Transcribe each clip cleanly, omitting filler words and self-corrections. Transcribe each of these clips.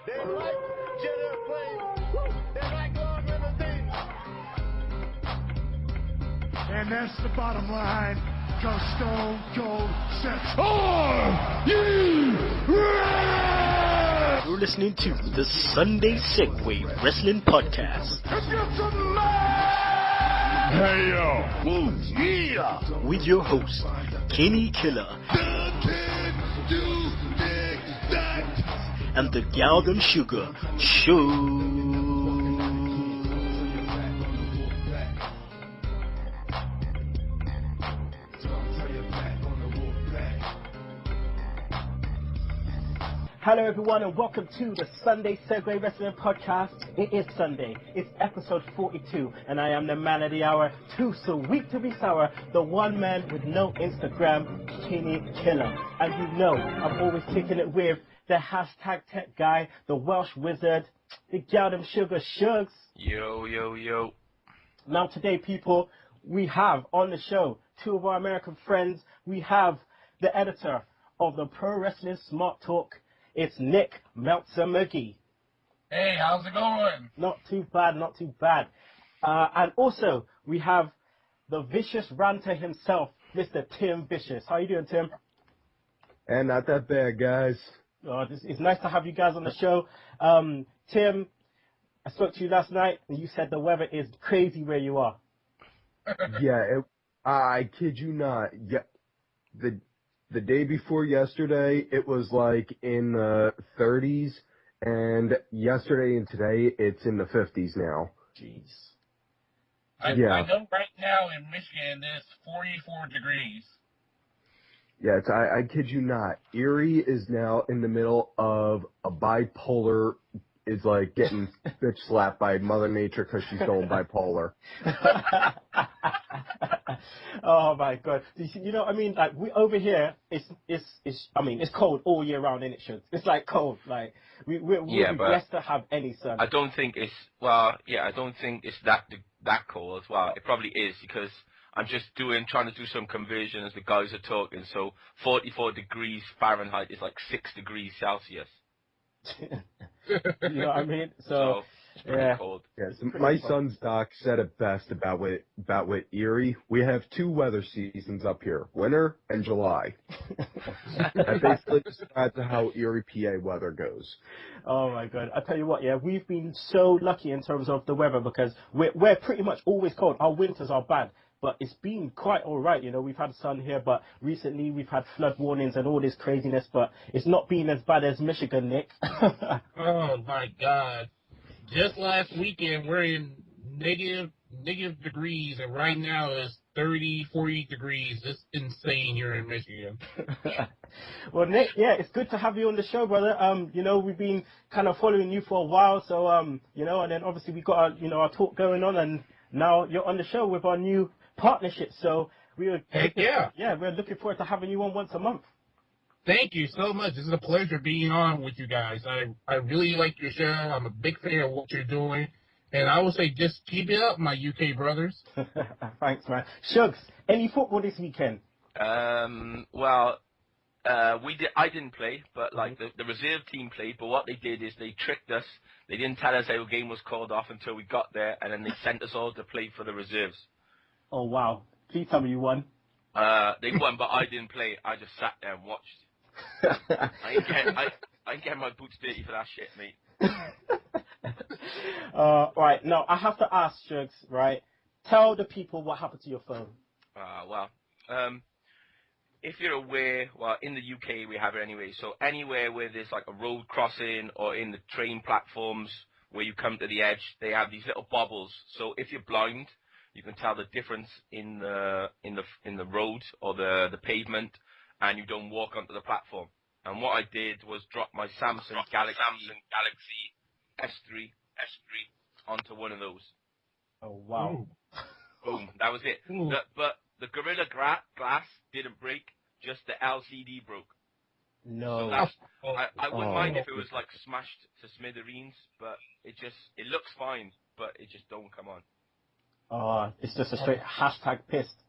They like jet airplanes. They like long limousines. And that's the bottom line. Cause Stone Cold said, "Are you ready?" You're listening to the Sunday Segue Wrestling Podcast. Hey yo, woo, yeah, With your host, Kinny Killa and the Galden Sugar Show. Hello everyone and welcome to the Sunday Segue Wrestling Podcast. It is Sunday, it's episode 42 and I am the man of the hour, too sweet to be sour, the one man with no Instagram, Kinny Killa. And you know, I'm always kicking it with the hashtag tech guy, the Welsh wizard, the Galden Sugar Shugs. Yo, yo, yo. Now today people, we have on the show two of our American friends. We have the editor of the Pro Wrestling SmarkTalk. It's Nick Magee. Hey, how's it going? Not too bad, not too bad. And also, we have the vicious ranter himself, Mr. Tim Vicious. How you doing, Tim? And not that bad, guys. It's nice to have you guys on the show. Tim, I spoke to you last night, and you said the weather is crazy where you are. Yeah, I kid you not. Yeah, the day before yesterday, it was like in the 30s, and yesterday and today, it's in the 50s now. Jeez. I know right now in Michigan it's 44 degrees. Yeah, I kid you not. Erie is now in the middle of a bipolar, is like getting bitch slapped by Mother Nature because she's going bipolar. Oh my God! You know, I mean, like we over here, it's cold all year round, innit? It's like cold. Like we're blessed to have any sun. I don't think it's I don't think it's that cold as well. It probably is because I'm just trying to do some conversion as the guys are talking. So 44 degrees Fahrenheit is like 6 degrees Celsius. You know what I mean? So it's pretty cold. Yes, my son's doc said it best about what Erie. We have two weather seasons up here: winter and July. That basically describes how Erie, PA weather goes. Oh my God! I tell you what, yeah, we've been so lucky in terms of the weather because we're pretty much always cold. Our winters are bad. But it's been quite all right, you know. We've had sun here, but recently we've had flood warnings and all this craziness. But it's not been as bad as Michigan, Nick. Oh my God! Just last weekend we're in negative degrees, and right now it's 30, 40 degrees. It's insane here in Michigan. Well, Nick, yeah, it's good to have you on the show, brother. You know, we've been kind of following you for a while, so you know, and then obviously we got our talk going on, and now you're on the show with our new partnership, so we're looking forward to having you on once a month. Thank you so much. It's a pleasure being on with you guys. I really like your show. I'm a big fan of what you're doing, and I would say just keep it up, my UK brothers. Thanks, man. Shugs, any football this weekend? I didn't play, but like the reserve team played. But what they did is they tricked us. They didn't tell us our game was called off until we got there, and then they sent us all to play for the reserves. Oh wow! Please tell me you won. They won, but I didn't play. I just sat there and watched. I ain't getting my boots dirty for that shit, mate. Right, now I have to ask, Shugs, right? Tell the people what happened to your phone. If you're aware, well, in the UK we have it anyway, so anywhere where there's like a road crossing or in the train platforms where you come to the edge, they have these little bobbles. So if you're blind, you can tell the difference in the road or the pavement, and you don't walk onto the platform. And what I did was drop my Samsung Galaxy S3 onto one of those. Oh wow! Boom! That was it. But the Gorilla Glass didn't break, just the LCD broke. No. So I wouldn't mind if it was like smashed to smithereens, but it looks fine, but it just don't come on. Oh, it's just a straight hashtag pissed.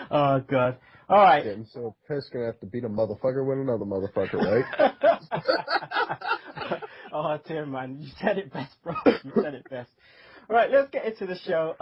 Oh God. All right. Getting so pissed, gonna have to beat a motherfucker with another motherfucker, right? Oh, Tim, man, you said it best, bro. You said it best. All right, let's get into the show.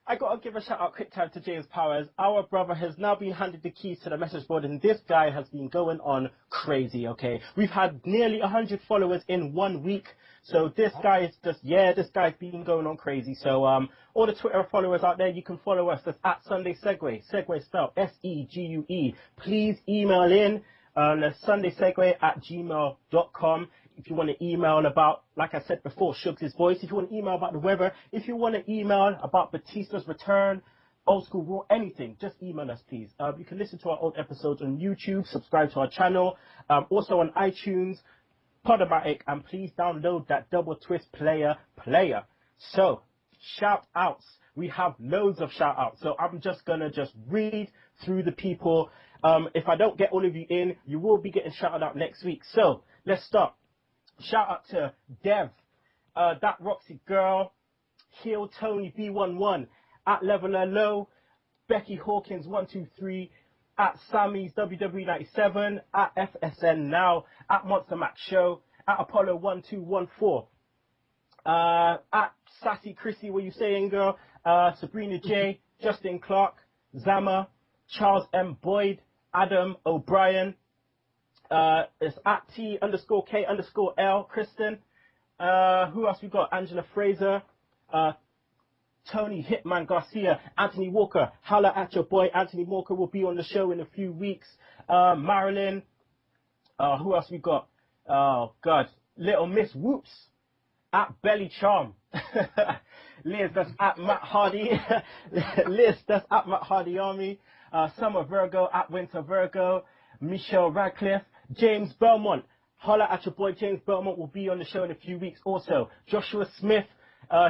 I got to give a shout-out quick time to James Powers. Our brother has now been handed the keys to the message board, and this guy has been going on crazy, okay? We've had nearly 100 followers in 1 week, so this guy is just, this guy's been going on crazy. So all the Twitter followers out there, you can follow us. That's at Sunday Segue. Segue spelled S-E-G-U-E. Please email in sundaysegue@gmail.com. If you want to email about, like I said before, Sugs' voice, if you want to email about the weather, if you want to email about Batista's return, Old School Raw, anything, just email us, please. You can listen to our old episodes on YouTube, subscribe to our channel, also on iTunes, Podomatic, and please download that Double Twist player. So, shout-outs. We have loads of shout-outs, so I'm just going to read through the people. If I don't get all of you in, you will be getting shouted out next week. So, let's start. Shout out to Dev, That Roxy Girl, Heel Tony B11, at Leveler Low, Becky Hawkins 123, at Sammy's WWE97, at FSN Now, at Monster Max Show, at Apollo 1214, at Sassy Chrissy, what you saying, girl? Sabrina J, Justin Clark, Zama, Charles M. Boyd, Adam O'Brien. It's at T_K_L, Kristen. Who else we got? Angela Fraser, Tony Hitman Garcia, Anthony Walker. Holla at your boy. Anthony Walker will be on the show in a few weeks. Marilyn. Who else we got? Oh, God. Little Miss Whoops. At Belly Charm. Liz, that's at Matt Hardy. Liz, that's at Matt Hardy Army. Summer Virgo, at Winter Virgo. Michelle Radcliffe. James Belmont, holla at your boy. James Belmont will be on the show in a few weeks also. Joshua Smith,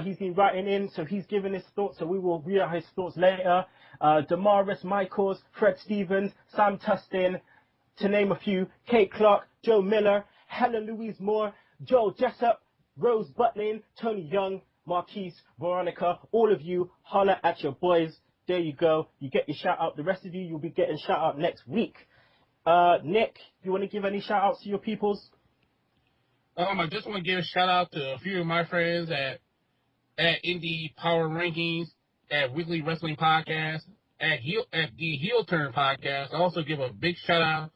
he's been writing in, so he's giving his thoughts, so we will read out his thoughts later. Damaris Michaels, Fred Stevens, Sam Tustin, to name a few. Kate Clark, Joe Miller, Helen Louise Moore, Joel Jessup, Rose Butlin, Tony Young, Marquise, Veronica, all of you, holla at your boys. There you go. You get your shout out. The rest of you, you'll be getting shout out next week. Nick, you want to give any shout outs to your peoples? I just want to give a shout out to a few of my friends at Indie Power Rankings, at Weekly Wrestling Podcast, at the Heel Turn Podcast. I also give a big shout out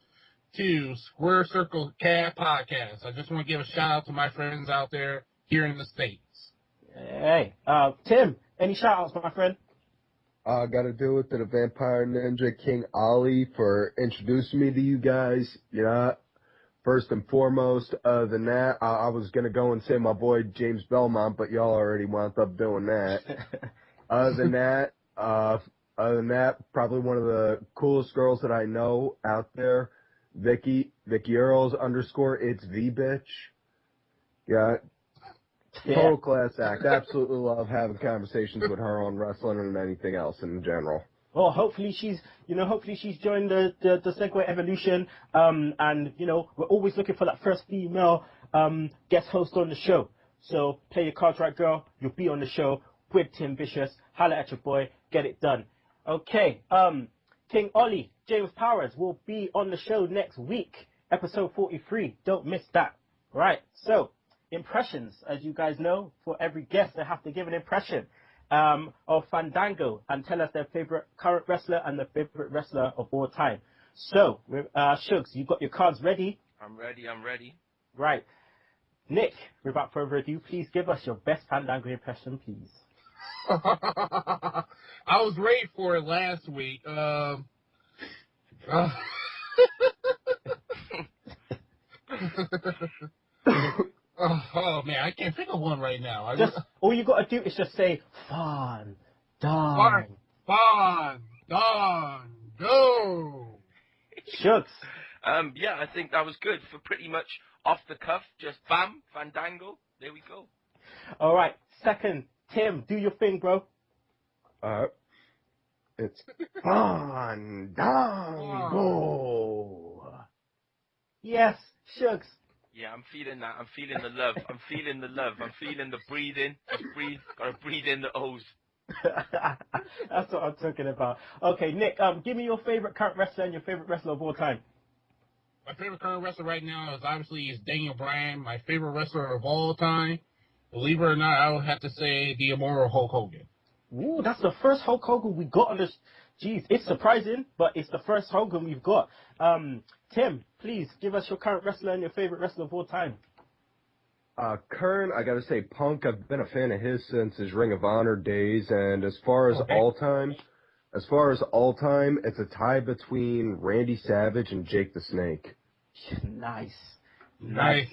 to Square Circle Cab Podcast. I just want to give a shout out to my friends out there here in the States. Hey, Tim, any shout outs, my friend? Got to do it to the Vampire Ninja King Ali for introducing me to you guys. Yeah, first and foremost. Other than that, I was gonna go and say my boy James Belmont, but y'all already wound up doing that. Other than that, probably one of the coolest girls that I know out there, Vicky Earls _ it's V bitch. Yeah. Total class act. Absolutely love having conversations with her on wrestling and anything else in general. Well, hopefully she's joined the Segue Evolution. And we're always looking for that first female guest host on the show. So play your cards right, girl. You'll be on the show with Tim Vicious. Holla at your boy. Get it done. Okay. King Ollie, James Powers will be on the show next week, episode 43. Don't miss that. Right. So. Impressions, as you guys know, for every guest they have to give an impression of Fandango and tell us their favorite current wrestler and their favorite wrestler of all time. So, Sugs, you got your cards ready? I'm ready. Right. Nick, without further ado, please give us your best Fandango impression, please. I was ready for it last week. Oh man, I can't think of one right now. All you gotta do is just say Fandango. Shucks. Yeah, I think that was good for pretty much off the cuff. Just bam, Fandango. There we go. All right. Second, Tim, do your thing, bro. It's Fandango. Yes, Shucks. Yeah, I'm feeling that. I'm feeling the love. I'm feeling the breathing. Just breathe. Gotta breathe in the O's. That's what I'm talking about. Okay, Nick, give me your favorite current wrestler and your favorite wrestler of all time. My favorite current wrestler right now is Daniel Bryan. My favorite wrestler of all time, believe it or not, I would have to say the immortal Hulk Hogan. Ooh, that's the first Hulk Hogan we got on this. Jeez, it's surprising, but it's the first Hogan we've got. Tim, please give us your current wrestler and your favorite wrestler of all time. Current, I gotta say Punk. I've been a fan of his since his Ring of Honor days, and as far as all time, it's a tie between Randy Savage and Jake the Snake. Nice. Nice.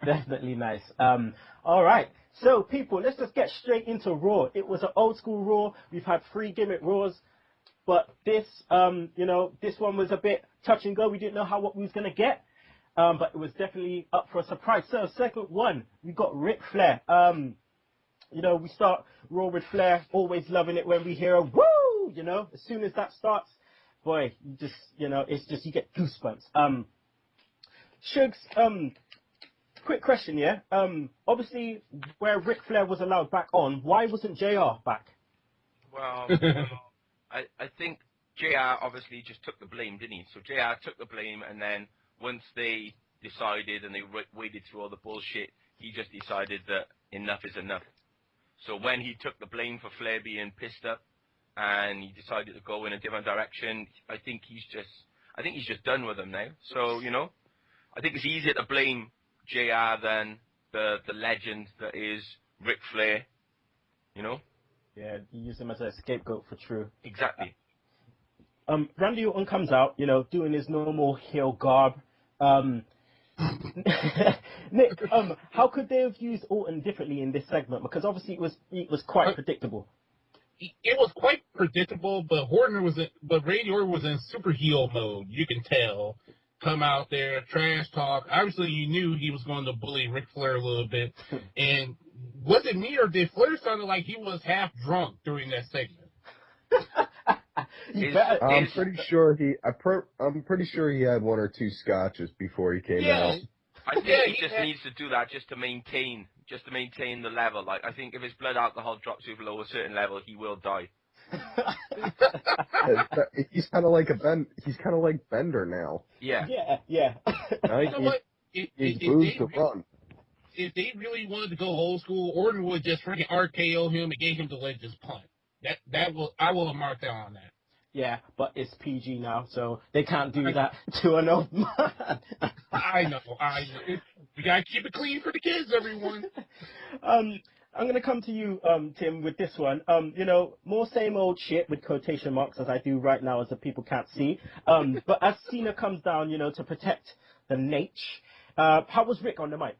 Definitely nice. All right. So, people, let's just get straight into Raw. It was an old school Raw. We've had 3 gimmick Raws, but this, this one was a bit touch and go. We didn't know what we was gonna get, but it was definitely up for a surprise. So, segment 1, we got Ric Flair. We start Raw with Flair. Always loving it when we hear a woo. As soon as that starts, boy, you just, you get goosebumps. Shugs, quick question, yeah? Obviously, where Ric Flair was allowed back on, why wasn't JR back? Well, I think JR obviously just took the blame, didn't he? So JR took the blame, and then once they decided and they waded through all the bullshit, he just decided that enough is enough. So when he took the blame for Flair being pissed up, and he decided to go in a different direction, I think he's just done with them now. So, I think it's easier to blame JR than the legend that is Ric Flair, Yeah, you use him as a scapegoat for True. Exactly. Randy Orton comes out, doing his normal heel garb. Nick, how could they have used Orton differently in this segment? Because obviously it was quite predictable. It was quite predictable, but Randy Orton was in super heel mode. You can tell. Come out there, trash talk. Obviously, you knew he was going to bully Ric Flair a little bit. And was it me or did Flair sound like he was half drunk during that segment? I'm pretty sure he had 1 or 2 scotches before he came out. I think he just needs to do that just to maintain the level. Like, I think if his blood alcohol drops to below a certain level, he will die. He's kind of like Bender now. Yeah. Yeah. He's bruised to run. If they really wanted to go old school, Orton would just freaking RKO him and gave him the legends punt. I will have marked that on that. Yeah, but it's PG now, so they can't do that to an old man. I know. We gotta keep it clean for the kids, everyone. I'm going to come to you, Tim, with this one. More same old shit with quotation marks as I do right now as the people can't see. But as Cena comes down, to protect the Nate, how was Rick on the mic?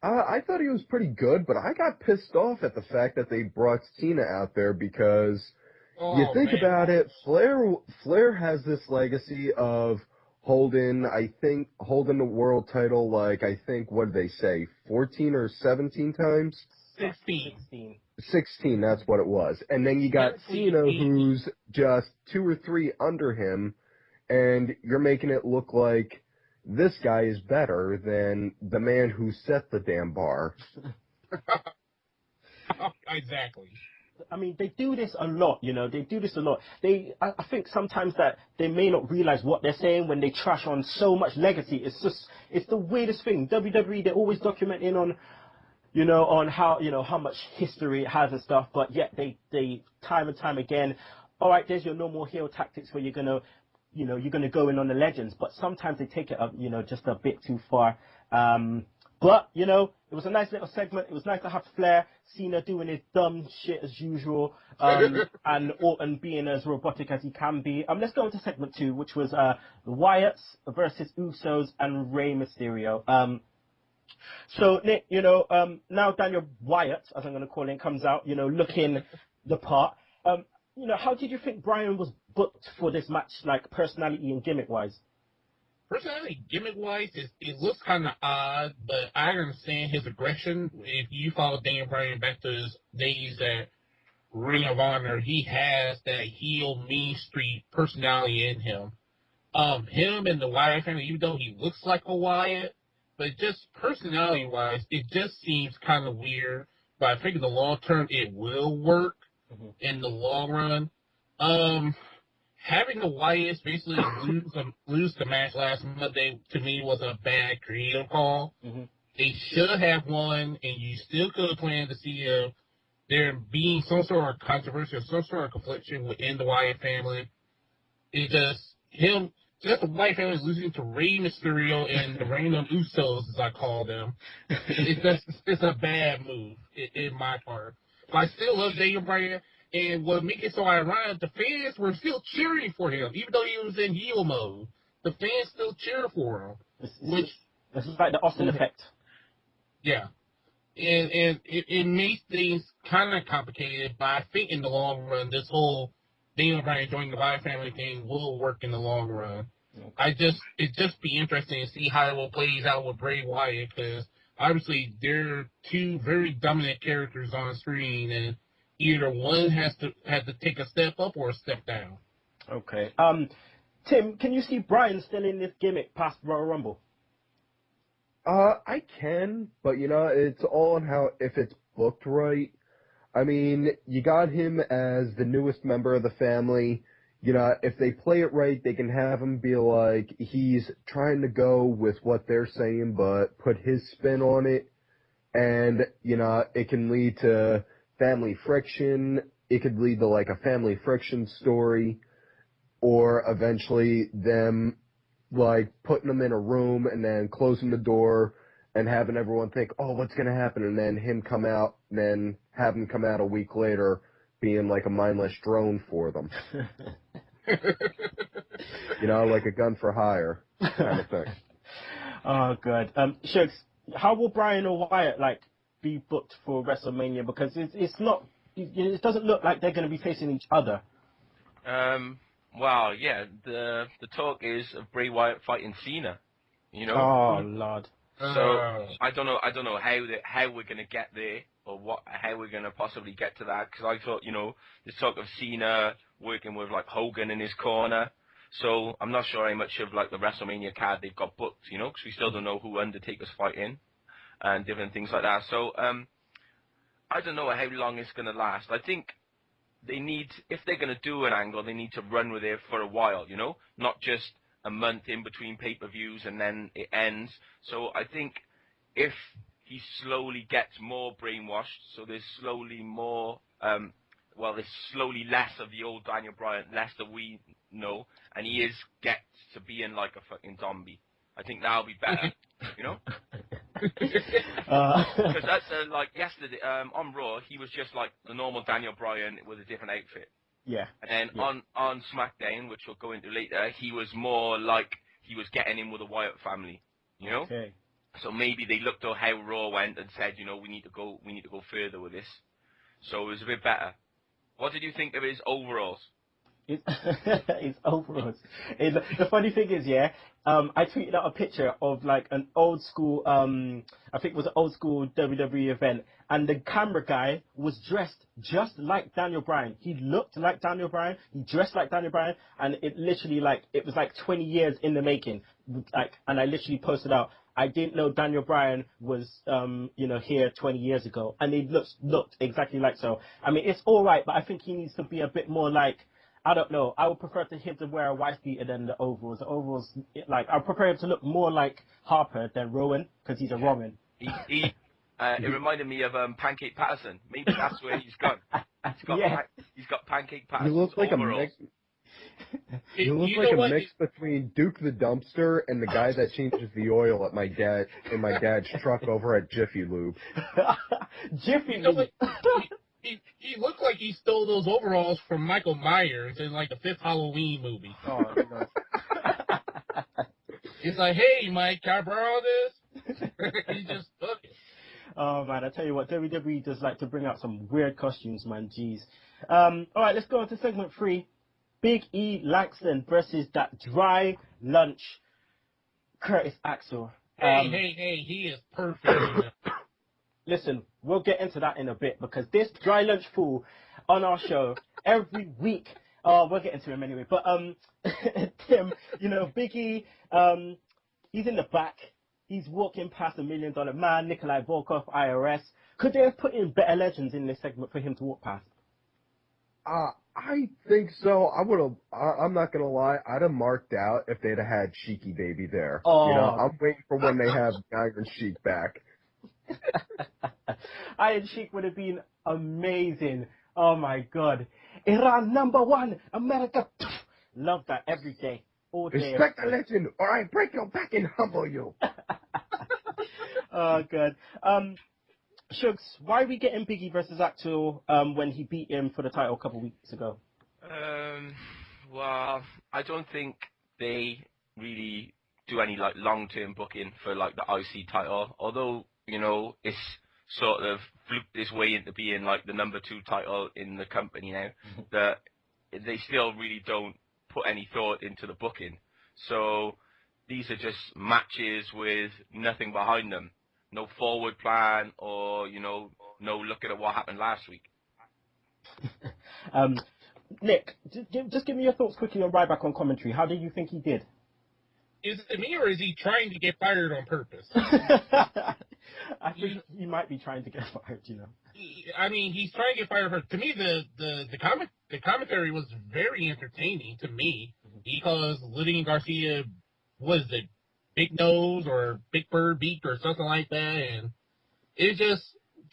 I thought he was pretty good, but I got pissed off at the fact that they brought Cena out there because you think about it, Flair has this legacy of holding the world title, what did they say, 14 or 17 times? 16, that's what it was. And then you got Cena, who's just 2 or 3 under him, and you're making it look like this guy is better than the man who set the damn bar. Exactly. I mean, they do this a lot, they do this a lot. I think sometimes that they may not realize what they're saying when they trash on so much legacy. It's the weirdest thing. WWE, they're always documenting on, on how much history it has and stuff, but yet they time and time again, all right, there's your normal heel tactics where you're going to go in on the legends, but sometimes they take it up, just a bit too far. But, it was a nice little segment. It was nice to have Flair, Cena doing his dumb shit as usual, and Orton being as robotic as he can be. Let's go into segment 2, which was the Wyatts versus Usos and Rey Mysterio. So, Nick, now Daniel Wyatt, as I'm going to call him, comes out, looking the part. How did you think Bryan was booked for this match, like personality and gimmick-wise? Personality, gimmick-wise, it looks kind of odd, but I understand his aggression. If you follow Daniel Bryan back to his days at Ring of Honor, he has that heel, mean street personality in him. Him and the Wyatt family, even though he looks like a Wyatt, but just personality-wise, it just seems kind of weird. but I think in the long term it will work in the long run. Having the Wyatts basically lose the match last Monday to me was a bad creative call. They should have won, and you still could have planned to see there being some sort of controversy or some sort of confliction within the Wyatt family. It's just the Wyatt family is losing to Rey Mysterio and the random Usos, as I call them. It's a bad move in my part. But I still love Daniel Bryan. And what makes it so ironic, the fans were still cheering for him, even though he was in heel mode. The fans still cheer for him. This is like the Austin effect. Yeah. And it makes things kind of complicated, but I think in the long run, this whole Daniel Bryan joining the Wyatt family thing will work in the long run. It'd just be interesting to see how it will plays out with Bray Wyatt, because obviously they're two very dominant characters on screen, and either one has to take a step up or a step down. Okay. Tim, can you see Bryan still in this gimmick past Royal Rumble? I can, but it's all on how, if it's booked right. I mean, you got him as the newest member of the family. If they play it right, they can have him be like, he's trying to go with what they're saying, but put his spin on it. And, it can lead to family friction. It could lead to like a family friction story, or eventually them like putting them in a room and then closing the door and having everyone think, oh, what's going to happen? And then him come out, and then have him come out a week later being like a mindless drone for them. Like a gun for hire kind of thing. Oh, good. Shugs, how will Bryan or Wyatt be booked for WrestleMania? Because it's not, it doesn't look like they're going to be facing each other. Well, yeah, the talk is of Bray Wyatt fighting Cena. Oh Lord. So I don't know how we're going to get there, or how we're going to possibly get to that. Because I thought there's talk of Cena working with Hogan in his corner. So I'm not sure how much of the WrestleMania card they've got booked. Because we still don't know who Undertaker's fighting and different things like that. So I don't know how long it's going to last. I think they need, if they're going to do an angle, they need to run with it for a while, not just a month in between pay-per-views and then it ends. So I think if he slowly gets more brainwashed, so there's slowly more, there's slowly less of the old Daniel Bryan, less that we know, and he gets to being like a fucking zombie. I think that'll be better, Because that's yesterday on Raw, he was just like the normal Daniel Bryan with a different outfit. Yeah. And then on SmackDown, which we'll go into later, he was more like he was getting in with the Wyatt family. Okay. So maybe they looked at how Raw went and said, we need to go further with this. So it was a bit better. What did you think of his overalls? His overalls. The funny thing is, I tweeted out a picture of an old school, I think it was an old school WWE event, and the camera guy was dressed just like Daniel Bryan. He looked like Daniel Bryan, he dressed like Daniel Bryan, and it literally it was 20 years in the making. And I literally posted out, I didn't know Daniel Bryan was, here 20 years ago, and he looked exactly like so. I mean, it's all right, but I think he needs to be a bit more I don't know. I would prefer him to wear a wife beater than the overalls. The overalls, I prefer him to look more like Harper than Rowan, because he's a Roman. It reminded me of Pancake Patterson. Maybe that's where he's gone. He's got Pancake Patterson's You look like overalls. You look like a mix between Duke the Dumpster and the guy that changes the oil at my dad's truck over at Jiffy Lube. Jiffy Lube. He looked like he stole those overalls from Michael Myers in the 5th Halloween movie. Oh, no. He's like, hey, Mike, can I borrow this? He just took it. Oh, man, I tell you what, WWE does like to bring out some weird costumes, man. Jeez. All right, let's go on to segment 3. Big E Langston versus that dry lunch Curtis Axel. Hey, he is perfect. Listen, we'll get into that in a bit, because this dry lunch fool on our show every week, we'll get into him anyway, but Tim, Big E, he's in the back, He's walking past $1 million man, Nikolai Volkov, IRS. Could they have put in better legends in this segment for him to walk past? I think so. I'm not gonna lie. I'd have marked out if they'd have had Sheiky Baby there. Oh. You know, I'm waiting for when they have Iron Sheik back. Iron Sheik would have been amazing. Oh my God. Iran #1, America. Love that every day, all day. Respect the legend, or I break your back and humble you. Oh, good. Shugs, why are we getting Biggie versus Axel when he beat him for the title a couple of weeks ago? Well, I don't think they really do any like long-term booking for like the IC title. Although it's sort of fluked its way into being like the #2 title in the company now. That they still really don't put any thought into the booking. So these are just matches with nothing behind them. No forward plan or, no looking at what happened last week. Nick, just give me your thoughts quickly on Ryback on commentary. How do you think he did? Is it me or is he trying to get fired on purpose? I think he might be trying to get fired, I mean, he's trying to get fired. To me, the commentary was very entertaining to me because Lillian Garcia was the big nose or big bird beak or something like that, and it just,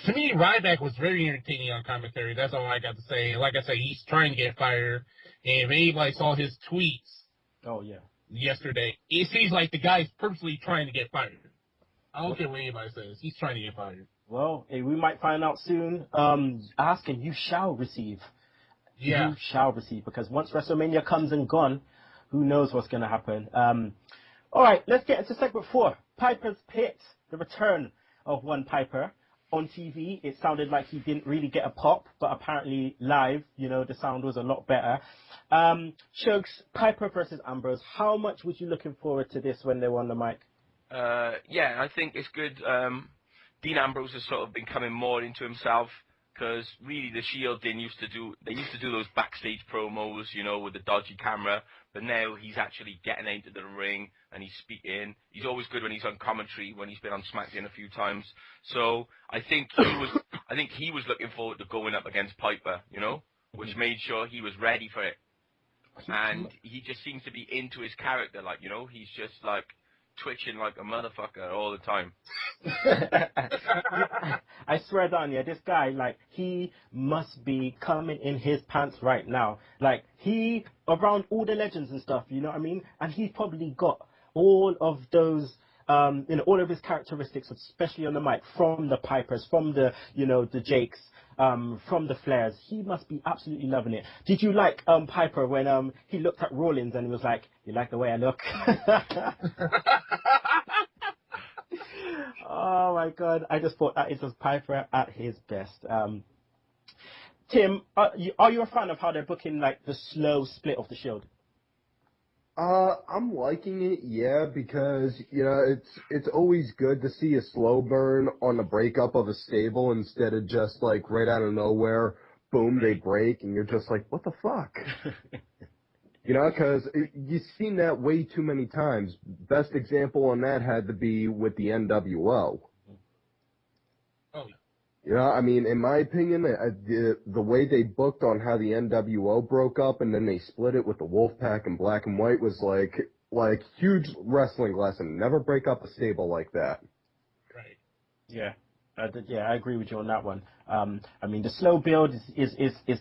to me, Ryback was very entertaining on commentary. That's all I got to say. Like I said, he's trying to get fired, and if anybody saw his tweets, yesterday, it seems like the guy's purposely trying to get fired. I don't care what anybody says. He's trying to get fired. Well, we might find out soon. Ask and you shall receive. Yeah. You shall receive, because once WrestleMania comes and gone, who knows what's going to happen. All right, let's get into segment 4. Piper's Pit, the return of one Piper. On TV, it sounded like he didn't really get a pop, but apparently live, the sound was a lot better. Shugs, Piper versus Ambrose. How much was you looking forward to this when they were on the mic? Yeah, I think it's good. Dean Ambrose has sort of been coming more into himself, because really the Shield used to do those backstage promos, with the dodgy camera, but now he's actually getting into the ring and he's speaking. He's always good when he's on commentary, when he's been on Smackdown a few times. So I think he was looking forward to going up against Piper, which made sure he was ready for it. And he just seems to be into his character, he's just like twitching like a motherfucker all the time. I swear down, this guy, he must be coming in his pants right now. He around all the legends and stuff, you know what I mean? And he's probably got all of those, all of his characteristics, especially on the mic, from the Pipers, from the, the Jakes, from the Flairs. He must be absolutely loving it. Did you like Piper when he looked at Rollins and he was like, "You like the way I look?" Oh my God! I just thought that is just Piper at his best. Tim, are you a fan of how they're booking the slow split of the Shield? I'm liking it, yeah, because, it's always good to see a slow burn on the breakup of a stable instead of just, right out of nowhere, boom, they break, and you're just like, what the fuck? Because you've seen that way too many times. Best example on that had to be with the NWO. Oh, yeah. I mean, in my opinion, the way they booked on how the NWO broke up and then they split it with the Wolfpack and Black and White was like huge wrestling lesson. Never break up a stable like that. Right. Yeah. I agree with you on that one. I mean, the slow build is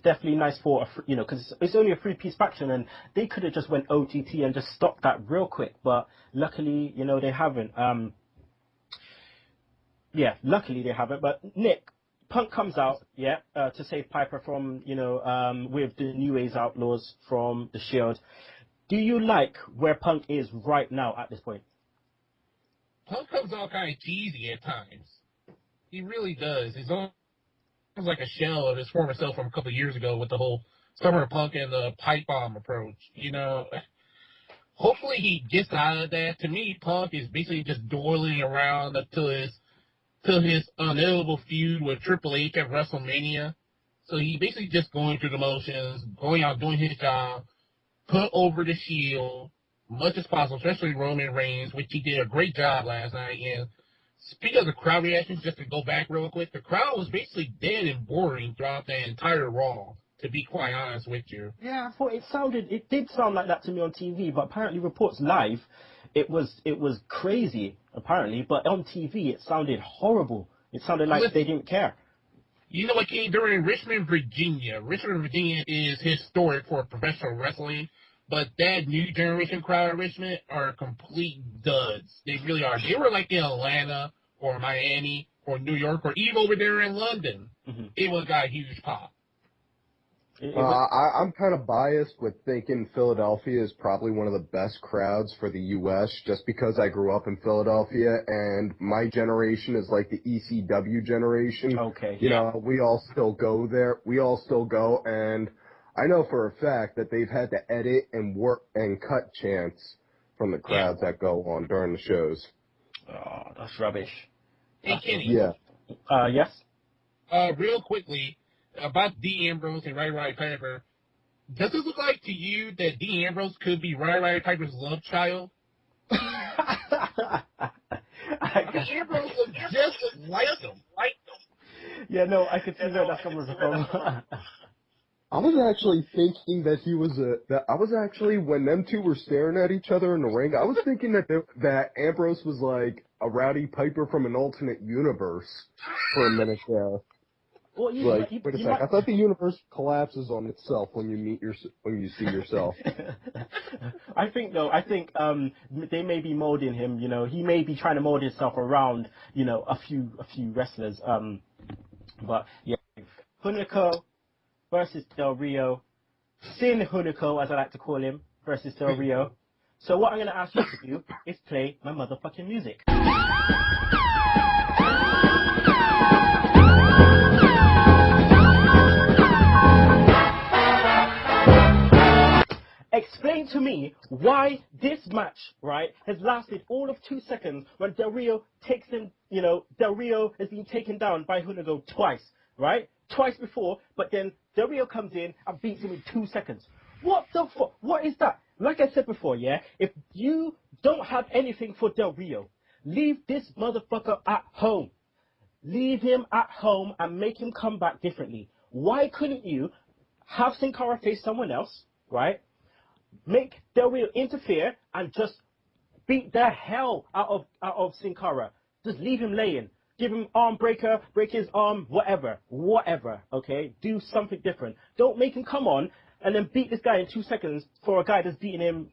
definitely nice for, because it's only a 3-piece faction, and they could have just went OTT and just stopped that real quick, but luckily, they haven't. Luckily they haven't. But Nick, Punk comes out, to save Piper from, with the New Age Outlaws from the Shield. Do you like where Punk is right now at this point? Punk comes out kind of cheesy at times. He really does. He's almost like a shell of his former self from a couple of years ago with the whole Summer Punk and the pipe bomb approach. Hopefully he gets out of that. To me, Punk is basically just doiling around until his inevitable feud with Triple H at WrestleMania. So he basically just going through the motions, going out doing his job, put over the Shield, much as possible, especially Roman Reigns, which he did a great job last night. And speaking of the crowd reactions, just to go back real quick, the crowd was basically dead and boring throughout the entire Raw, to be quite honest with you. Yeah, I thought it did sound like that to me on TV, but apparently reports live, it was crazy, apparently, but on TV it sounded horrible. It sounded like they didn't care. You know what came during Richmond, Virginia? Richmond, Virginia is historic for professional wrestling, but that new generation crowd in Richmond are complete duds. They really are. They were like in Atlanta or Miami or New York or even over there in London. Mm-hmm. It would got a huge pop. I'm kind of biased with thinking Philadelphia is probably one of the best crowds for the U.S. just because I grew up in Philadelphia and my generation is like the ECW generation. Okay. You know, we all still go there. We all still go, and I know for a fact that they've had to edit and work and cut chants from the crowds that go on during the shows. Oh, that's rubbish. Hey, Kenny. Yeah. Yes? Real quickly, about Dean Ambrose and Roddy Piper, does it look like to you that Dean Ambrose could be Roddy Piper's love child? Dean Ambrose looks just like him. Yeah, no, I could see where that's coming from. I was actually thinking that he was when them two were staring at each other in the ring, I was thinking that Ambrose was like a Rowdy Piper from an alternate universe for a minute there. Well, Wait a sec. I thought the universe collapses on itself when you see yourself. I think they may be molding him. You know, he may be trying to mold himself around, you know, a few wrestlers. But yeah, Hunico versus Del Rio, Sin Hunico, as I like to call him, versus Del Rio. So what I'm going to ask you to do is play my motherfucking music. Explain to me why this match, right, has lasted all of 2 seconds when Del Rio takes him, you know, Del Rio has been taken down by Hunico twice, right? Twice before, but then Del Rio comes in and beats him in 2 seconds. What the fuck? What is that? Like I said before, yeah, if you don't have anything for Del Rio, leave this motherfucker at home. Leave him at home and make him come back differently. Why couldn't you have Sin Cara face someone else, right? Make Del Rio interfere and just beat the hell out of Sin Cara. Just leave him laying. Give him arm breaker, break his arm, whatever, okay? Do something different. Don't make him come on and then beat this guy in 2 seconds for a guy that's beaten him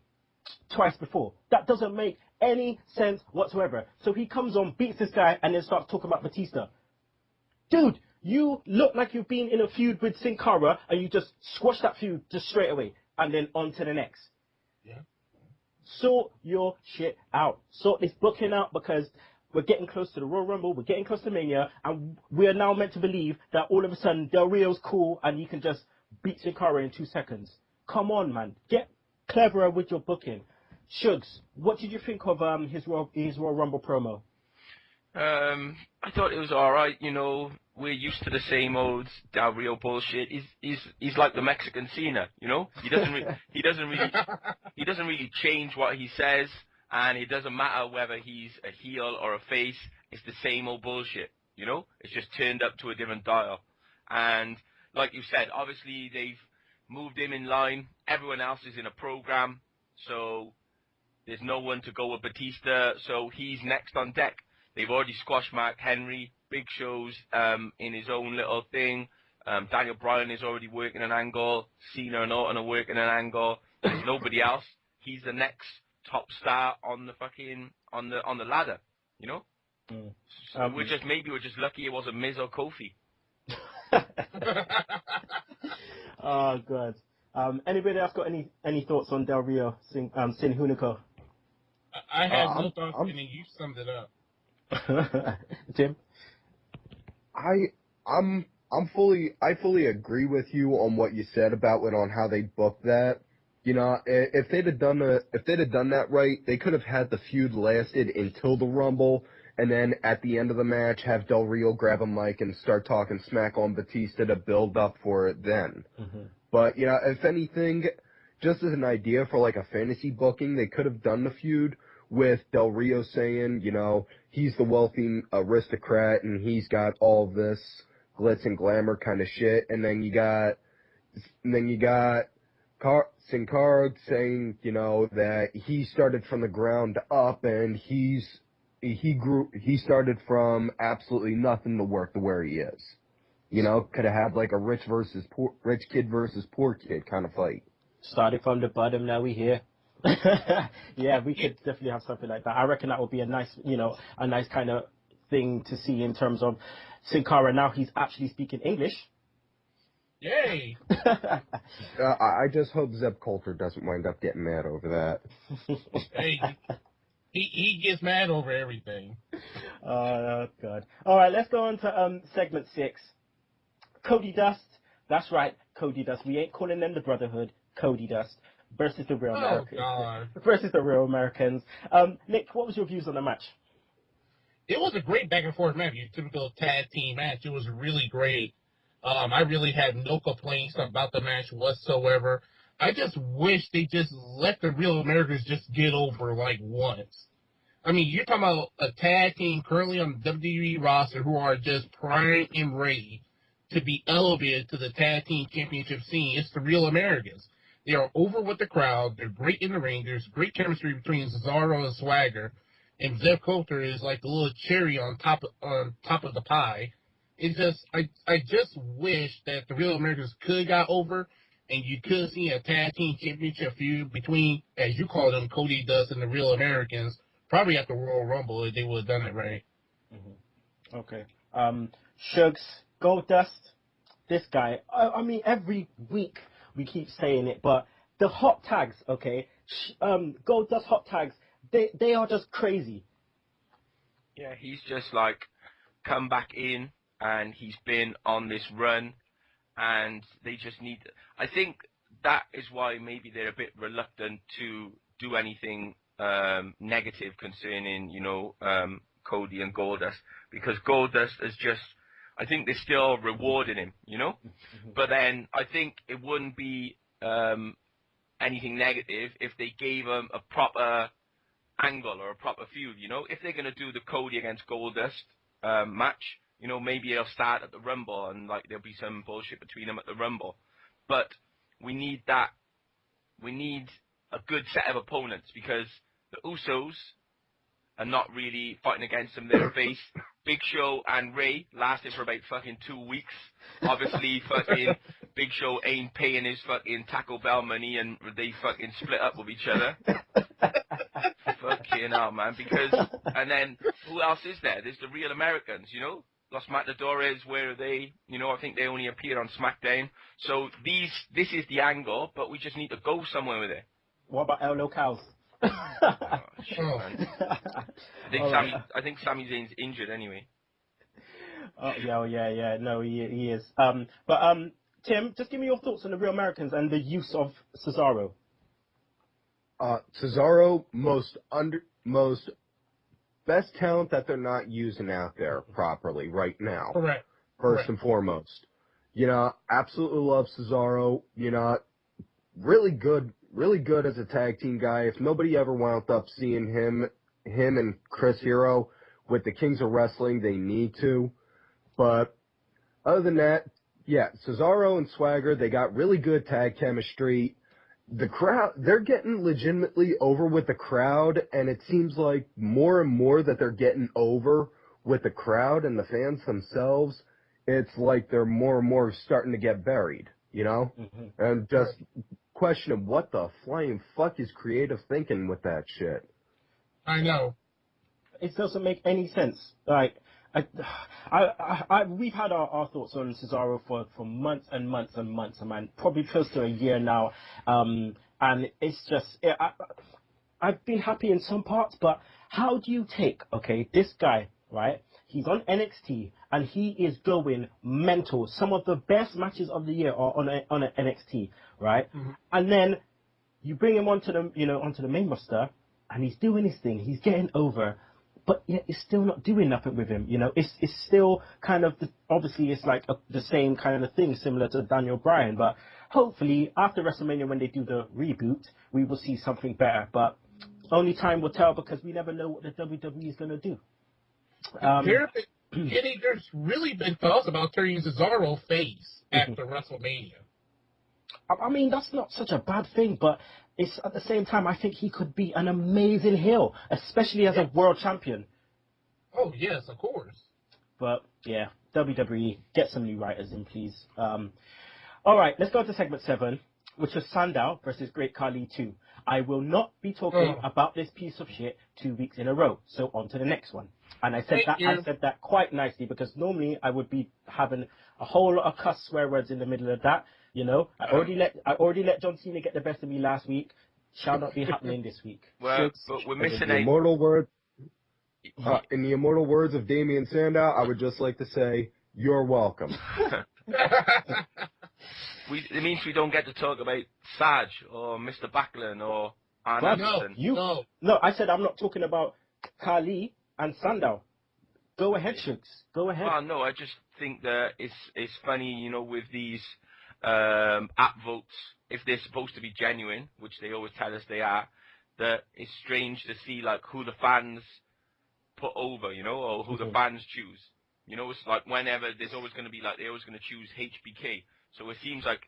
twice before. That doesn't make any sense whatsoever. So he comes on, beats this guy, and then starts talking about Batista. Dude, you look like you've been in a feud with Sin Cara, and you just squash that feud just straight away, and then on to the next. Yeah. Sort your shit out. Sort this booking out, because we're getting close to the Royal Rumble, we're getting close to Mania, and we're now meant to believe that all of a sudden Del Rio's cool, and you can just beat Sin Cara in 2 seconds. Come on, man. Get cleverer with your booking. Shugs, what did you think of his Royal Rumble promo? I thought it was alright, you know. We're used to the same old Del Rio bullshit. He's like the Mexican Cena, you know. He doesn't really change what he says, and it doesn't matter whether he's a heel or a face. It's the same old bullshit, you know. It's just turned up to a different dial. And like you said, obviously they've moved him in line. Everyone else is in a program, so there's no one to go with Batista. So he's next on deck. They've already squashed Mark Henry. Big Show's in his own little thing. Daniel Bryan is already working an angle. Cena and Orton are working an angle. There's nobody else. He's the next top star on the fucking on the ladder. You know. So we're just lucky it wasn't Miz or Kofi. Oh god. Anybody else got any thoughts on Del Rio, Sin Hunico? I have no thoughts, and you summed it up. Jim? I fully agree with you on what you said about it, on how they booked that. You know, if they'd have done that right, they could have had the feud lasted until the Rumble, and then at the end of the match have Del Rio grab a mic and start talking smack on Batista to build up for it then. Mm-hmm. But, you know, if anything, just as an idea for like a fantasy booking, they could have done the feud with Del Rio saying, you know, he's the wealthy aristocrat and he's got all this glitz and glamour kind of shit, and then you got Sin Cara saying, you know, that he started from the ground up and he started from absolutely nothing to work to where he is. You know, could have had like a rich kid versus poor kid kind of fight. Started from the bottom, now we here. Yeah, we could definitely have something like that. I reckon that would be a nice, you know, a nice kind of thing to see in terms of Sin Cara. Now he's actually speaking English. Yay! I just hope Zeb Coulter doesn't wind up getting mad over that. Hey, he gets mad over everything. Oh, God. All right, let's go on to segment 6. CodyDust. That's right, CodyDust. We ain't calling them the Brotherhood. CodyDust versus the Real Americans. God. Versus the Real Americans. Nick, what was your views on the match? It was a great back and forth match. Your typical tag team match. It was really great. I really had no complaints about the match whatsoever. I just wish they just let the Real Americans just get over like once. I mean, you're talking about a tag team currently on the WWE roster who are just primed and ready to be elevated to the tag team championship scene. It's the Real Americans. They are over with the crowd. They're great in the ring. There's great chemistry between Cesaro and Swagger, and Zeb Coulter is like the little cherry on top of the pie. It's just, I just wish that the Real Americans could have got over, and you could have seen a tag team championship feud between, as you call them, CodyDust and the Real Americans, probably at the Royal Rumble if they would have done it right. Mm-hmm. Okay. Sugs, Goldust, this guy, I mean, every week we keep saying it, but the hot tags, okay, Goldust hot tags, they are just crazy. Yeah, he's just like come back in, and he's been on this run, and they just need. I think that is why maybe they're a bit reluctant to do anything negative concerning, you know, Cody and Goldust, because Goldust is just. I think they're still rewarding him, you know, but then I think it wouldn't be anything negative if they gave him a proper angle or a proper feud, you know. If they're gonna do the Cody against Goldust match, you know, maybe they'll start at the Rumble and like there'll be some bullshit between them at the Rumble. But we need that. We need a good set of opponents because the Usos are not really fighting against them. They're face. Big Show and Ray lasted for about fucking 2 weeks. Obviously, fucking Big Show ain't paying his fucking Taco Bell money, and they fucking split up with each other. Fucking hell, man. Because, and then who else is there? There's the Real Americans, you know. Los Matadores, where are they? You know, I think they only appear on SmackDown. So this is the angle, but we just need to go somewhere with it. What about El Locals? Oh, shit, man. I think Sami Zayn's injured anyway. Oh, yeah. No, he is. But Tim, just give me your thoughts on the Real Americans and the use of Cesaro. Cesaro, best talent that they're not using out there properly right now. Correct. First and foremost. You know, absolutely love Cesaro. You know, really good as a tag team guy. If nobody ever wound up seeing him and Chris Hero with the Kings of Wrestling, they need to. But other than that, yeah, Cesaro and Swagger, they got really good tag chemistry. The crowd, they're getting legitimately over with the crowd, and it seems like more and more that they're getting over with the crowd and the fans themselves. It's like they're more and more starting to get buried, you know? Mm-hmm. And just questioning what the flying fuck is creative thinking with that shit. I know. It doesn't make any sense. Like, we've had our thoughts on Cesaro for months and months and months, man, probably close to a year now. And it's just, I've been happy in some parts, but how do you take, okay, this guy, right? He's on NXT and he is going mental. Some of the best matches of the year are on NXT, right? Mm-hmm. And then you bring him onto the main roster, and he's doing his thing. He's getting over. but yet it's still not doing nothing with him. You know, it's still kind of obviously it's like the same kind of thing, similar to Daniel Bryan. But hopefully after WrestleMania, when they do the reboot, we will see something better. But only time will tell, because we never know what the WWE is going to do. There's really been thoughts about turning Cesaro face after WrestleMania. I mean, that's not such a bad thing, but it's at the same time, I think he could be an amazing heel, especially as a world champion. Oh, yes, of course. But, yeah, WWE, get some new writers in, please. All right, let's go to segment 7, which was Sandow versus Great Khali 2. I will not be talking about this piece of shit 2 weeks in a row, so on to the next one. And I said that quite nicely, because normally I would be having a whole lot of cuss swear words in the middle of that. You know, I already let John Cena get the best of me last week. Shall not be happening this week. Well, but we're missing a immortal word. In the immortal words of Damian Sandow, I would just like to say, "You're welcome." It means we don't get to talk about Saj or Mr. Backlund or Arn Anderson. No, I said I'm not talking about Khali and Sandow. Go ahead, Shugs. Go ahead. Oh, no, I just think that it's funny, you know, with these app votes, if they're supposed to be genuine, which they always tell us they are, that it's strange to see, like, who the fans put over, you know, or who the fans choose. You know, it's like whenever there's always going to be, like, they're always going to choose HBK. So it seems like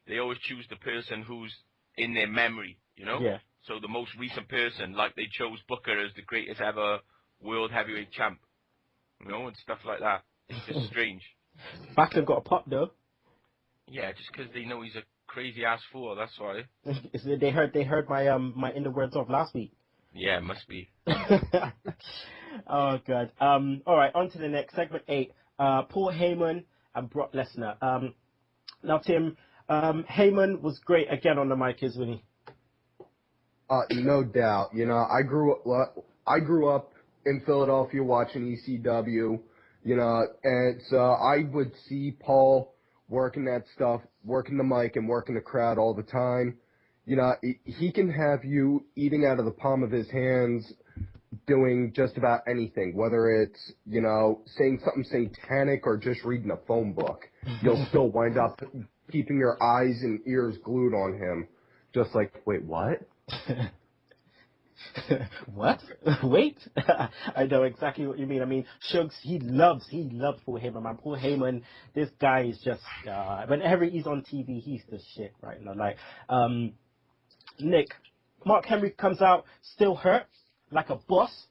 they always choose the person who's in their memory, you know? Yeah. So the most recent person, like they chose Booker as the greatest ever world heavyweight champ, you know, and stuff like that. It's just strange. Backlund got a pop, though. Yeah, just because they know he's a crazy ass fool, that's why. They heard my my in the words of last week. Yeah, it must be. Oh god. All right, on to the next segment 8. Paul Heyman and Brock Lesnar. Now Tim, Heyman was great again on the mic, isn't he? No doubt. You know, I grew up in Philadelphia watching ECW. You know, and so I would see Paul working that stuff, working the mic and working the crowd all the time. You know, he can have you eating out of the palm of his hands, doing just about anything, whether it's, you know, saying something satanic or just reading a phone book. You'll still wind up keeping your eyes and ears glued on him. Just like, wait, what? What? Wait? I know exactly what you mean. I mean, Shugs, he loves Paul Heyman, man. Paul Heyman, this guy is just, whenever he's on TV, he's the shit right now. Like, Nick, Mark Henry comes out, still hurt, like a boss,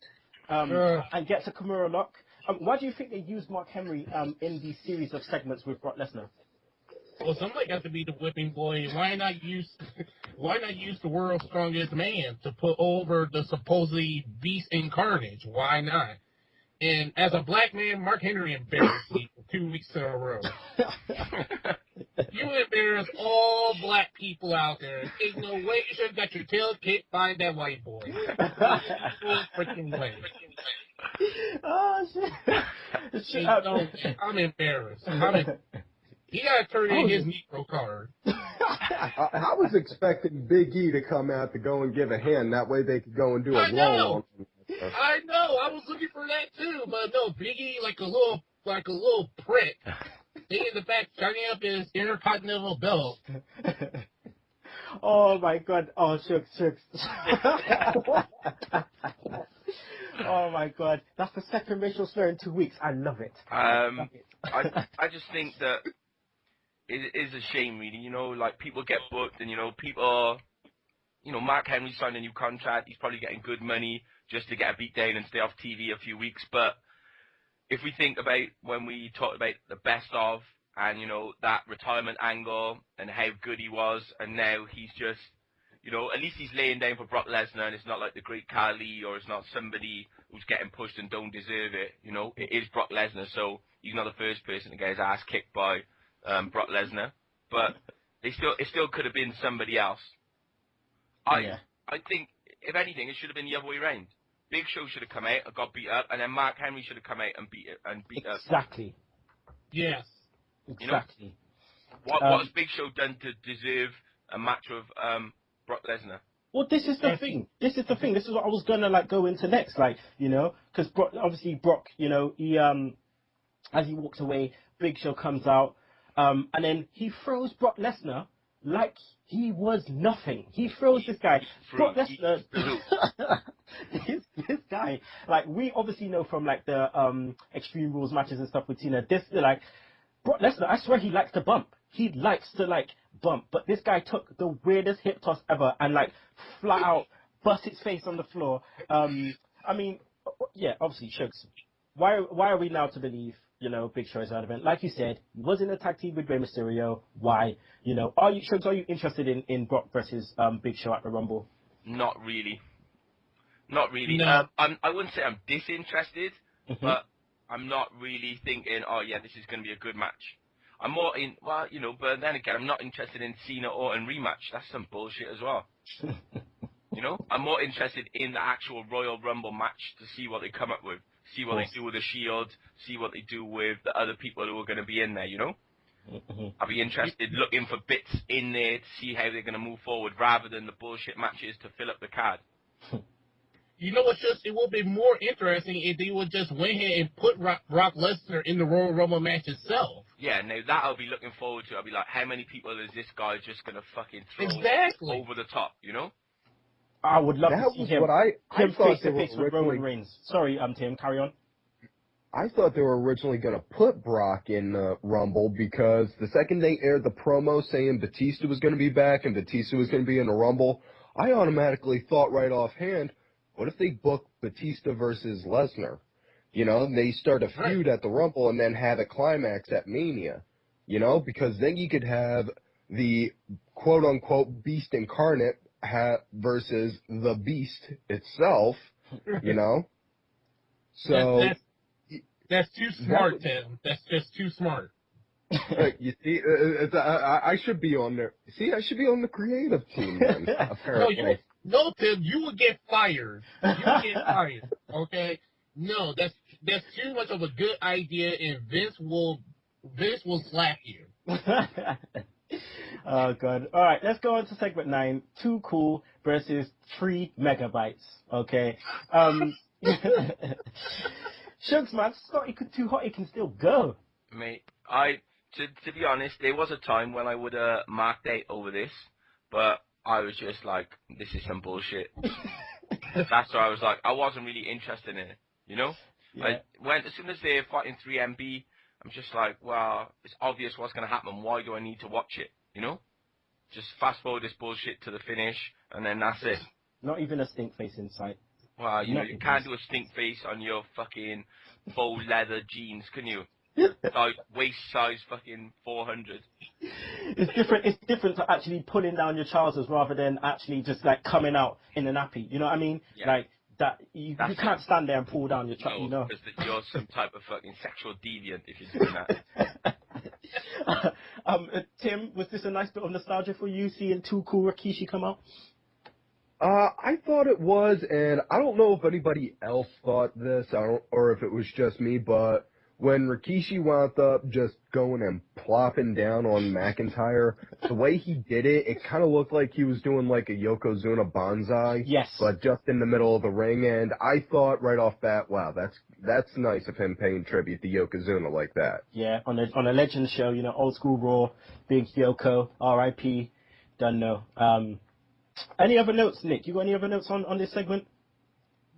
and gets a Kimura lock. Why do you think they use Mark Henry in these series of segments with Brock Lesnar? Well, somebody got to be the whipping boy. Why not use the world's strongest man to put over the supposedly beast incarnate? Why not? And as a black man, Mark Henry embarrassed me for 2 weeks in a row. You embarrass all black people out there. Ain't no way you should have got your tail kicked by that white boy. No freaking way. Oh, shit. I'm embarrassed. He got to turn in his Negro card. I was expecting Big E to come out to go and give a hand. That way they could go and do a roll. I know. I was looking for that too, but no, Big E like a little prick. He in the back turning up his Intercontinental belt. Oh my God! Oh, Shugs. Oh my God! That's the second racial slur in 2 weeks. I love it. I just think that it is a shame, really. You know, like people get booked, and you know, people. You know, Mark Henry signed a new contract. He's probably getting good money just to get a beat down and stay off TV a few weeks. But if we think about when we talked about the best of, and you know that retirement angle and how good he was, and now he's just, you know, at least he's laying down for Brock Lesnar, and it's not like the Great Khali, or it's not somebody who's getting pushed and don't deserve it. You know, it is Brock Lesnar, so he's not the first person to get his ass kicked by Brock Lesnar. But it still could have been somebody else. I think, if anything, it should have been the other way around. Big Show should have come out and got beat up, and then Mark Henry should have come out and beat up. Exactly. Yes. Exactly. You know, what has Big Show done to deserve a match with Brock Lesnar? Well, this is the thing. This is the thing. This is what I was gonna like go into next. Like, you know, because obviously Brock, you know, he as he walks away, Big Show comes out, and then he throws Brock Lesnar like he was nothing. He throws this guy. Brock Lesnar. This guy, like, we obviously know from like the Extreme Rules matches and stuff with Tina. This like Brock Lesnar, I swear he likes to bump. He likes to like bump, but this guy took the weirdest hip toss ever and like flat out bust his face on the floor. I mean, yeah, obviously, Shugs. Why are we now to believe, you know, Big Show is relevant? Like you said, he was in a tag team with Rey Mysterio. Why? You know, Shugs, are you interested in Brock versus Big Show at the Rumble? Not really. Not really. No. I wouldn't say I'm disinterested, but I'm not really thinking, oh yeah, this is going to be a good match. I'm more in, well, you know, but then again, I'm not interested in Cena Orton rematch. That's some bullshit as well. You know, I'm more interested in the actual Royal Rumble match to see what they come up with, see what they do with the Shield, see what they do with the other people who are going to be in there, you know? I'll be interested looking for bits in there to see how they're going to move forward rather than the bullshit matches to fill up the card. You know what's just, it would be more interesting if they would just went ahead and put Brock Lesnar in the Royal Rumble match itself. Yeah, now that I'll be looking forward to. I'll be like, how many people is this guy just going to fucking throw over the top, you know? I would love to see him. What I thought face to face with Roman Reigns. Sorry, Tim, carry on. I thought they were originally going to put Brock in the Rumble because the second they aired the promo saying Batista was going to be back and Batista was going to be in the Rumble, I automatically thought right offhand, what if they book Batista versus Lesnar? You know, they start a feud at the Rumble and then have a climax at Mania. You know, because then you could have the quote-unquote Beast Incarnate versus the Beast itself, you know? So... That's too smart, Tim. That's just too smart. You see, I should be on there. See, I should be on the creative team then, apparently. No, Tim, you will get fired. You will get fired, okay? No, that's too much of a good idea, and Vince will slap you. Oh, God. All right, let's go on to segment 9. Too Cool versus 3 Megabytes, okay? Shugs, man, it's not too hot, it can still go. Mate, to be honest, there was a time when I would marked out over this, but I was just like, this is some bullshit. That's why I was like, I wasn't really interested in it, you know? Yeah. As soon as they're fighting 3MB, I'm just like, well, it's obvious what's going to happen. Why do I need to watch it, you know? Just fast forward this bullshit to the finish, and then that's it. Not even a stink face in sight. Well, you know, you can't do a stink face on your fucking faux leather jeans, can you? Like, waist size fucking 400. It's different to actually pulling down your trousers rather than actually just like coming out in a nappy. You know what I mean? Yeah. Like that, you can't stand there and pull down your trousers. No, you know, because you're some type of fucking sexual deviant if you're doing that. Tim, was this a nice bit of nostalgia for you seeing Too Cool Rikishi come out? I thought it was, and I don't know if anybody else thought this, or if it was just me, but when Rikishi wound up just going and plopping down on McIntyre, the way he did it, it kind of looked like he was doing like a Yokozuna bonsai. Yes. But just in the middle of the ring, and I thought right off bat, wow, that's nice of him paying tribute to Yokozuna like that. Yeah, on a Legend show, you know, old school Raw, big Yoko, R.I.P., don't know. Any other notes, Nick? You got any other notes on this segment?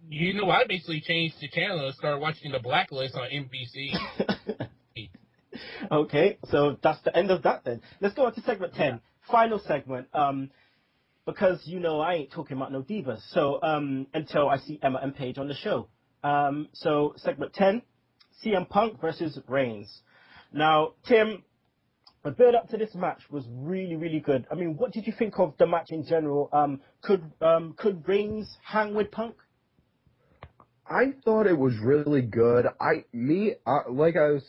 You know, I basically changed the channel and started watching The Blacklist on NBC. Okay, so that's the end of that then. Let's go on to segment 10. Final segment. Because, you know, I ain't talking about no divas. So, until I see Emma and Paige on the show. So, segment 10, CM Punk versus Reigns. Now, Tim, the build up to this match was really, really good. I mean, what did you think of the match in general? Could Reigns hang with Punk? I thought it was really good. Like I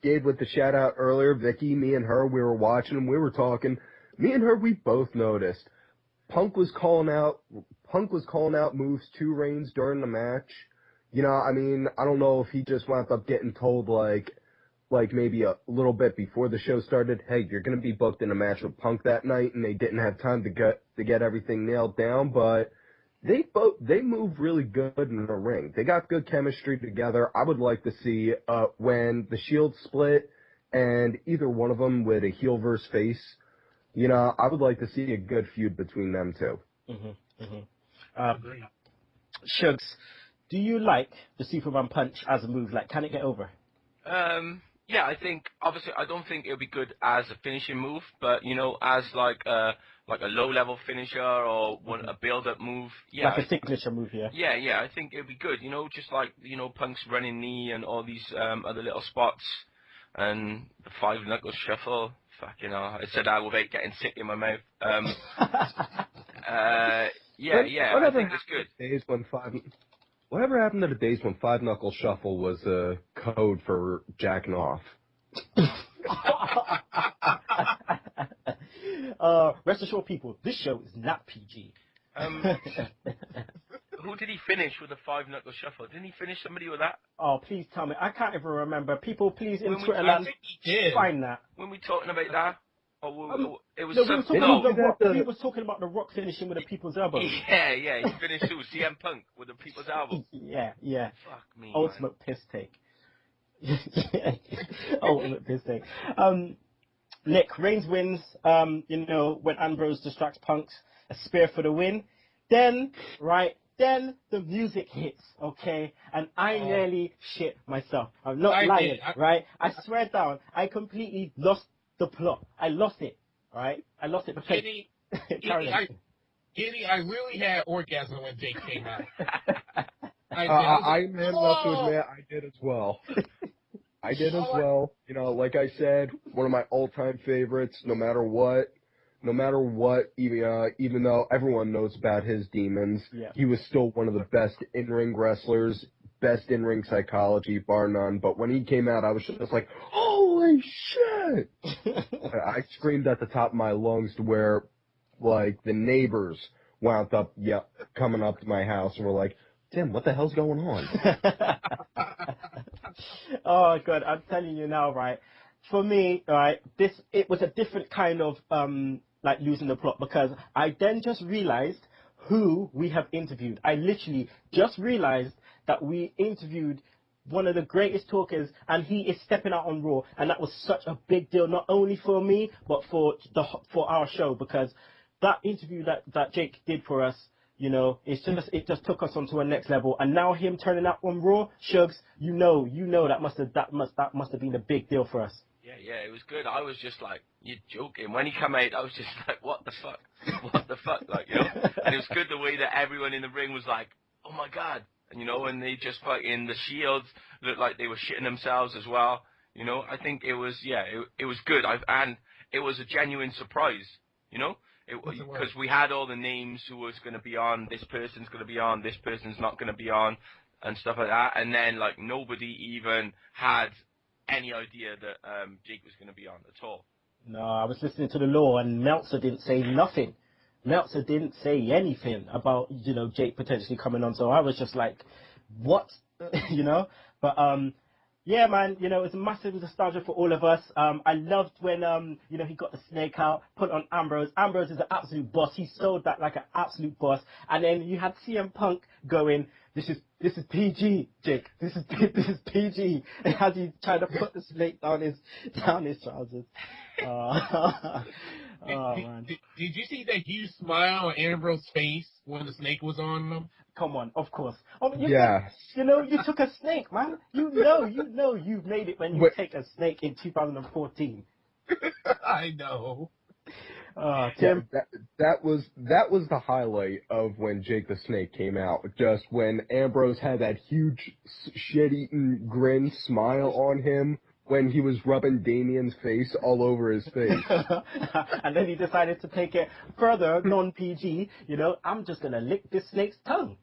gave with the shout out earlier, Vicky, me and her, we were watching and we were talking. Me and her, we both noticed. Punk was calling out moves to Reigns during the match. You know, I mean, I don't know if he just wound up getting told like like maybe a little bit before the show started, hey, you're going to be booked in a match with Punk that night, and they didn't have time to get everything nailed down, but they move really good in the ring. They got good chemistry together. I would like to see when the Shield split and either one of them with a heel versus face, you know, I would like to see a good feud between them two. Shugs, do you like the Superman punch as a move? Like, can it get over? Yeah, I think obviously I don't think it'll be good as a finishing move, but you know, as like a low level finisher or a build up move, yeah, Like a signature move, yeah. Yeah, I think it'll be good. You know, just like Punk's running knee and all these other little spots and the 5-knuckle shuffle. Fucking hell, I said that without getting sick in my mouth. Yeah, I think it's good. Whatever happened to the days when 5-knuckle shuffle was a code for jacking off? Rest assured, people, this show is not PG. Who did he finish with the 5-knuckle shuffle? Didn't he finish somebody with that? Oh, please tell me. I can't even remember. People, please, in When we- Twitter I land, think he did. find that. When we talking about that? Or it was No, we were talking no. about The Rock. We was talking about The Rock finishing with a people's elbow. Yeah, he finished who? CM Punk with the people's elbow. Yeah. Fuck me. Ultimate piss take. Ultimate piss take. Nick, Reigns wins, you know, when Ambrose distracts Punk, a spear for the win. Then the music hits, okay? And I nearly shit myself. I'm not lying, right? I swear down, I completely lost the plot. I lost it, right? I lost it because... Kenny, I really had orgasm when Jake came out. I'm man enough to admit I did as well. You know, like I said, one of my all-time favorites, no matter what, even though everyone knows about his demons, he was still one of the best in-ring wrestlers, best in-ring psychology, bar none. But when he came out, I was just like, holy shit! I screamed at the top of my lungs to where, like, the neighbors wound up coming up to my house and were like, Tim, what the hell's going on? Oh, God, I'm telling you now, right? For me, right, it was a different kind of, like, losing the plot, because I then just realized who we have interviewed. I literally just realized that we interviewed one of the greatest talkers, and he is stepping out on Raw, and that was such a big deal, not only for me, but for our show, because that interview that Jake did for us, you know, it just took us onto a next level, and now him turning up on Raw, Shugs, you know that must have been a big deal for us. Yeah, it was good. I was just like, you're joking. When he came out, I was just like, what the fuck, like, you know. And it was good the way that everyone in the ring was like, oh my god, and you know, and they just fucking the Shields looked like they were shitting themselves as well. You know, I think it was it was good. And it was a genuine surprise. You know. Because we had all the names who was going to be on, this person's going to be on, this person's not going to be on, and stuff like that. And then, like, nobody even had any idea that Jake was going to be on at all. No, I was listening to the Law, and Meltzer didn't say nothing. Meltzer didn't say anything about, you know, Jake potentially coming on. So I was just like, what? You know? But, yeah, man, you know, it's a massive nostalgia for all of us. I loved when, you know, he got the snake out, put on Ambrose. Ambrose is an absolute boss. He sold that like an absolute boss. And then you had CM Punk going, this is PG, Jake. This is PG. And as he's trying to put the snake down his trousers. Man. Did you see that huge smile on Ambrose's face when the snake was on him? Come on, of course. Yeah. You know, you took a snake, man. You know you've made it when you take a snake in 2014. I know. Tim? Yeah, that was the highlight of when Jake the Snake came out. Just when Ambrose had that huge shit-eating grin smile on him when he was rubbing Damien's face all over his face. And then he decided to take it further, non-PG. You know, I'm just gonna lick this snake's tongue.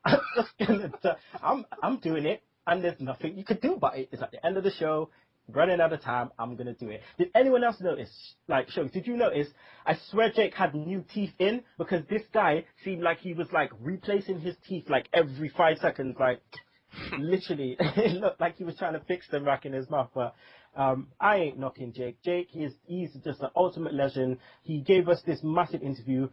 I'm doing it, and there's nothing you can do about it. It's at the end of the show, running out of time. I'm gonna do it. Did anyone else notice? Like, Show, did you notice? I swear Jake had new teeth in, because this guy seemed like he was like replacing his teeth like every 5 seconds, like. Literally, it looked like he was trying to fix them back in his mouth. But I ain't knocking Jake. Jake, he's just an ultimate legend. He gave us this massive interview.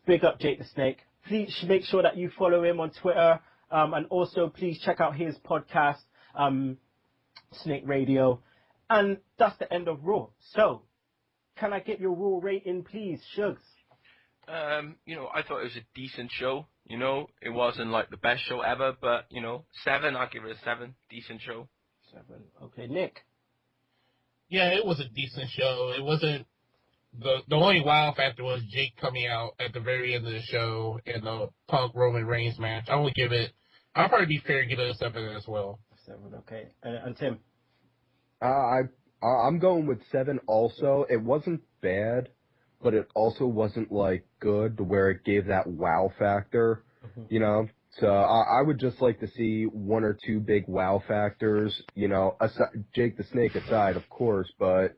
Big up Jake the Snake. Please make sure that you follow him on Twitter. And also please check out his podcast, Snake Radio. And that's the end of Raw. So, can I get your Raw rating, please, Shugs? I thought it was a decent show. It wasn't like the best show ever, but 7. I'll give it a 7. Decent show. 7. Okay, Nick. Yeah, it was a decent show. It wasn't the only wow factor was Jake coming out at the very end of the show in the Punk Roman Reigns match. I'll probably be fair and give it a 7 as well. 7, okay. And Tim? I'm going with 7 also. It wasn't bad, but it also wasn't like good to where it gave that wow factor, So I would just like to see 1 or 2 big wow factors, Jake the Snake aside, of course, but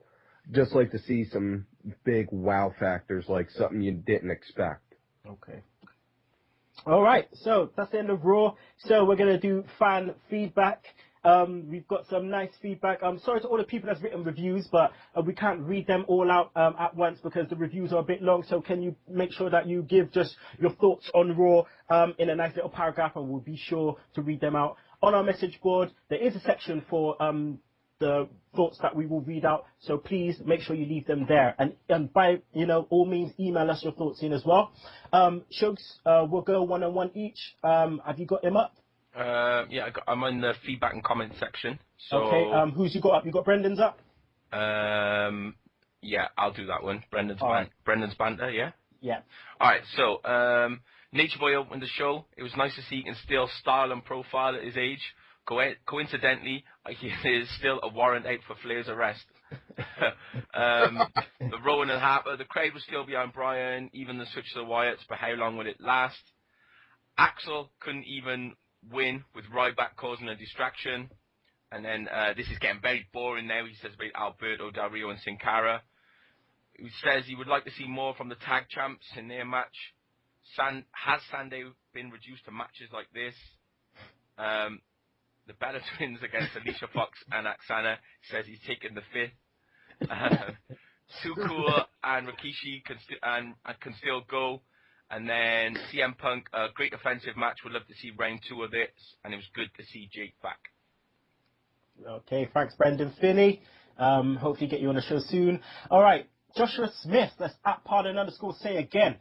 just like to see some big wow factors, like something you didn't expect. Okay. All right, so that's the end of Raw. So we're going to do fan feedback. We've got some nice feedback. I'm sorry to all the people that's written reviews, but we can't read them all out at once because the reviews are a bit long. So can you make sure that you give just your thoughts on Raw in a nice little paragraph, and we'll be sure to read them out. On our message board, there is a section for the thoughts that we will read out. So please make sure you leave them there. And by, all means, email us your thoughts in as well. Shugs, we'll go one-on-one each. Have you got him up? Yeah, I'm in the feedback and comment section. So, okay, who's you got up? You got Brendan's up? Yeah, I'll do that one. Brendan's banter, yeah? Yeah. Alright, so, Nature Boy opened the show. It was nice to see he can still style and profile at his age. Coincidentally, he is still a warrant out for Flair's arrest. The Rowan and Harper, the crowd was still behind Bryan, even the switch to the Wyatts, but how long will it last? Axel couldn't even win with Ryback causing a distraction. And then this is getting very boring now. He says about Alberto Del Rio and Sin Cara. He says he would like to see more from the tag champs in their match. Has Sandow been reduced to matches like this? The Bella Twins against Alicia Fox and Aksana. He says he's taken the 5th. Too Cool and Rikishi can still go. And then CM Punk, a great offensive match. Would love to see round 2 of this. And it was good to see Jake back. Okay, thanks, Brendan Finney. Hopefully get you on the show soon. All right, Joshua Smith, that's at pardon_say again.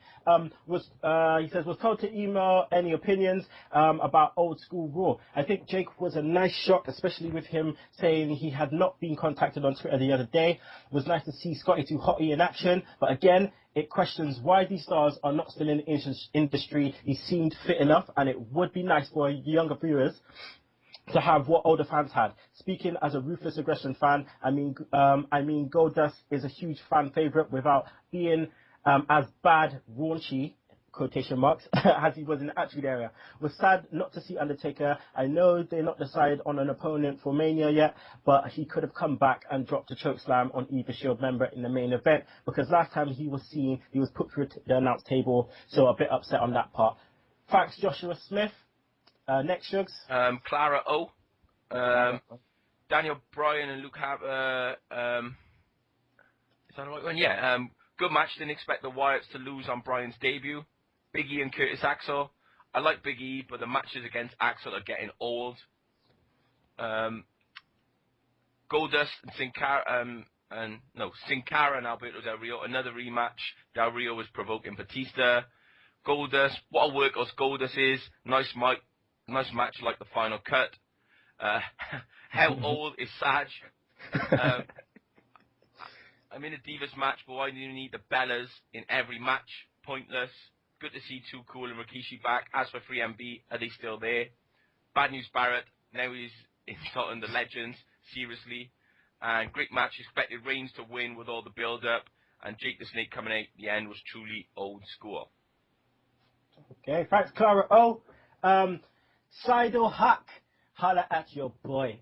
He says, was told to email any opinions about old school Raw. I think Jake was a nice shock, especially with him saying he had not been contacted on Twitter the other day. It was nice to see Scotty 2 Hotty in action, but again, it questions why these stars are not still in the industry. He seemed fit enough, and it would be nice for younger viewers to have what older fans had. Speaking as a Ruthless Aggression fan, I mean, Goldust is a huge fan favorite without being as bad, raunchy, quotation marks, as he was in the Attitude Era. Was sad not to see Undertaker. I know they're not decided on an opponent for Mania yet, but he could have come back and dropped a chokeslam on either Shield member in the main event, because last time he was seen, he was put through the announce table, so a bit upset on that part. Thanks, Joshua Smith. Next, Shugs. Clara O. Daniel Bryan and Luke Harper. Is that the right one? Yeah. Good match. Didn't expect the Wyatts to lose on Bryan's debut. Big E and Curtis Axel. I like Big E, but the matches against Axel are getting old. Goldust and Sin Cara and Alberto Del Rio. Another rematch. Del Rio was provoking Batista. Goldust, what a workhorse Goldust is. Nice match like the Final Cut. How old is Saj? I'm in a Divas match, but why do you need the Bellas in every match? Pointless. Good to see Too Cool and Rikishi back. As for 3MB, are they still there? Bad News Barrett, now he's insulting the legends, seriously. And great match, expected Reigns to win with all the build-up. And Jake the Snake coming out, the end was truly old school. Okay, thanks, Clara O. Sidle Hack, holla at your boy.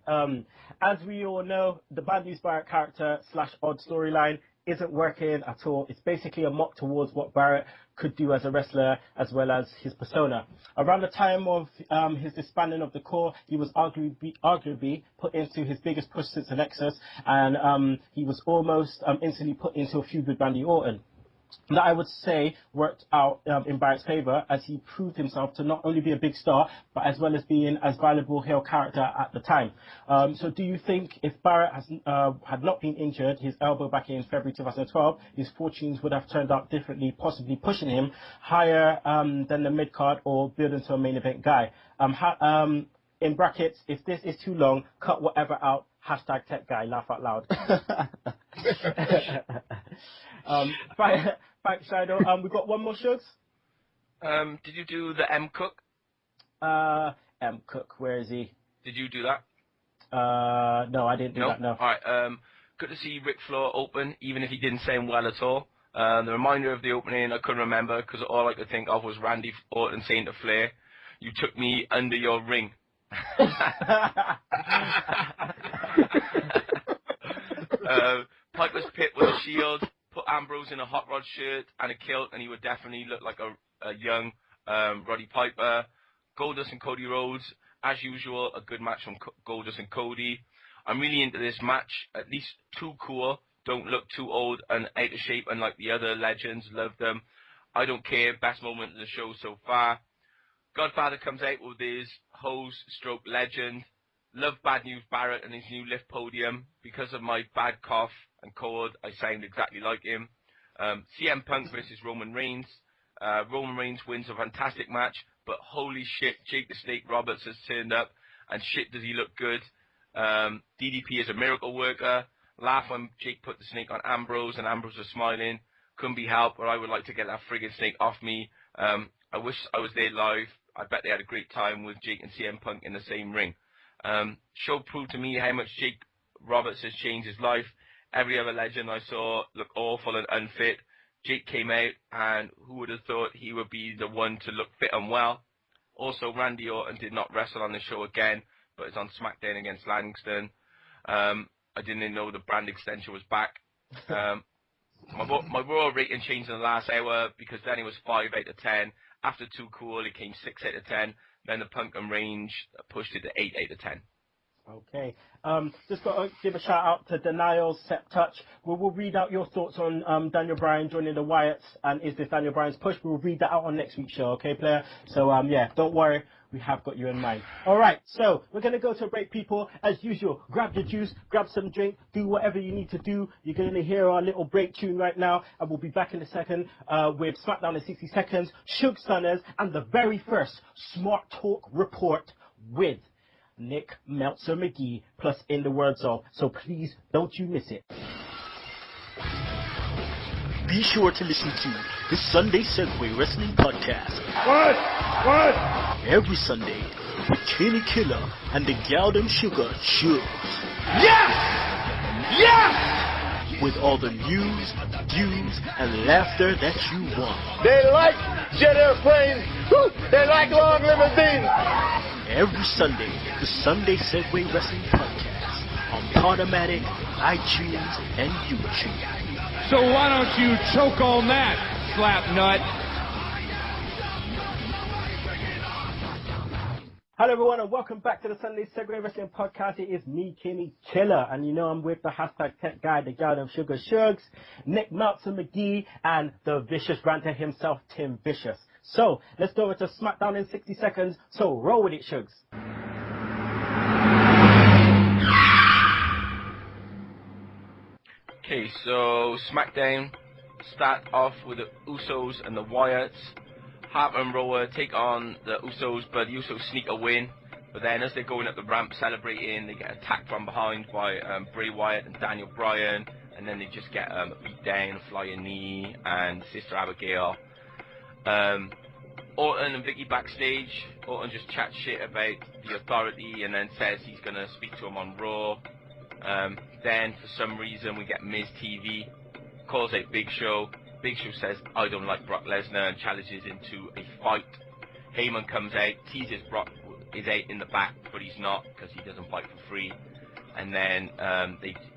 As we all know, the Bad News Barrett character / odd storyline isn't working at all. It's basically a mock towards what Barrett could do as a wrestler as well as his persona. Around the time of his disbanding of the Core, he was arguably put into his biggest push since the Nexus, and he was almost instantly put into a feud with Randy Orton. That I would say worked out in Barrett's favour, as he proved himself to not only be a big star, but as well as being as valuable heel character at the time. So do you think if Barrett had not been injured, his elbow back in February 2012, his fortunes would have turned out differently, possibly pushing him higher than the mid-card or building to a main event guy? In brackets, if this is too long, cut whatever out, hashtag tech guy, laugh out loud. Thanks, Shadow. We've got one more, Shugs. Did you do the M Cook? M Cook, where is he? Did you do that? No, I didn't do that, no. Alright, good to see Ric Flair open, even if he didn't say him well at all. The reminder of the opening I couldn't remember, because all I could think of was Randy Orton saying to Flair, "You took me under your ring." Piper's Pit with a shield, put Ambrose in a hot rod shirt and a kilt, and he would definitely look like a young Roddy Piper. Goldust and Cody Rhodes, as usual, a good match from Goldust and Cody. I'm really into this match, at least too cool, don't look too old and out of shape unlike the other legends, love them. I don't care, best moment of the show so far. Godfather comes out with his hose stroke legend. Love Bad News Barrett and his new lift podium. Because of my bad cough and cold, I sound exactly like him. CM Punk versus Roman Reigns. Roman Reigns wins a fantastic match, but holy shit, Jake the Snake Roberts has turned up, and shit does he look good. DDP is a miracle worker. Laugh when Jake put the snake on Ambrose, and Ambrose was smiling. Couldn't be helped, but I would like to get that friggin' snake off me. I wish I was there live. I bet they had a great time with Jake and CM Punk in the same ring. Show proved to me how much Jake Roberts has changed his life. Every other legend I saw looked awful and unfit. Jake came out, and who would have thought he would be the one to look fit and well. Also, Randy Orton did not wrestle on the show again, but is on SmackDown against Langston. I didn't even know the brand extension was back. My Raw rating changed in the last hour, because then it was 5 out of 10. After Too Cool, it came 6 out of 10. Then the Punk and Range pushed it to 8 out of 10. Okay. Just got to give a shout out to Denial's Set Touch. We'll read out your thoughts on Daniel Bryan joining the Wyatts, and is this Daniel Bryan's push? We'll read that out on next week's show, okay, player? So, yeah, don't worry. We have got you in mind. All right, so we're going to go to a break, people. As usual, grab your juice, grab some drink, do whatever you need to do. You're going to hear our little break tune right now, and we'll be back in a second with SmackDown in 60 seconds, Sugs Stunners, and the very first SmarkTalk report with Nick Meltzer McGee, plus In the Words Of. So please don't you miss it. Be sure to listen to the Sunday Segue Wrestling Podcast. What? Every Sunday with Kinny Killa and the Goudem Sugar Sugs. Yes! Yes! With all the news, views, and laughter that you want. They like jet airplanes. They like long limousines. Every Sunday, the Sunday Segue Wrestling Podcast on Podomatic, iTunes, and YouTube. So why don't you choke on that, slap nut? Hello everyone, and welcome back to the Sunday Segue Wrestling Podcast. It is me, Kinny Killa, and you know I'm with the hashtag tech guy, the guy of Sugar Shugs, Nick Meltzer McGee, and the vicious ranter himself, Tim Vicious. So, let's go over to SmackDown in 60 seconds, so roll with it, Shugs. Okay, so SmackDown start off with the Usos and the Wyatts. Hart and Rower take on the Usos, but the Usos sneak a win. But then as they're going up the ramp celebrating, they get attacked from behind by Bray Wyatt and Daniel Bryan. And then they just get a beat down, a flying knee, and Sister Abigail. Orton and Vicky backstage. Orton just chats shit about the Authority and then says he's going to speak to him on Raw. Then, for some reason, we get Miz TV. Calls out Big Show. Big Show says, I don't like Brock Lesnar, and challenges into a fight. Heyman comes out, teases Brock is out in the back, but he's not, because he doesn't fight for free. and then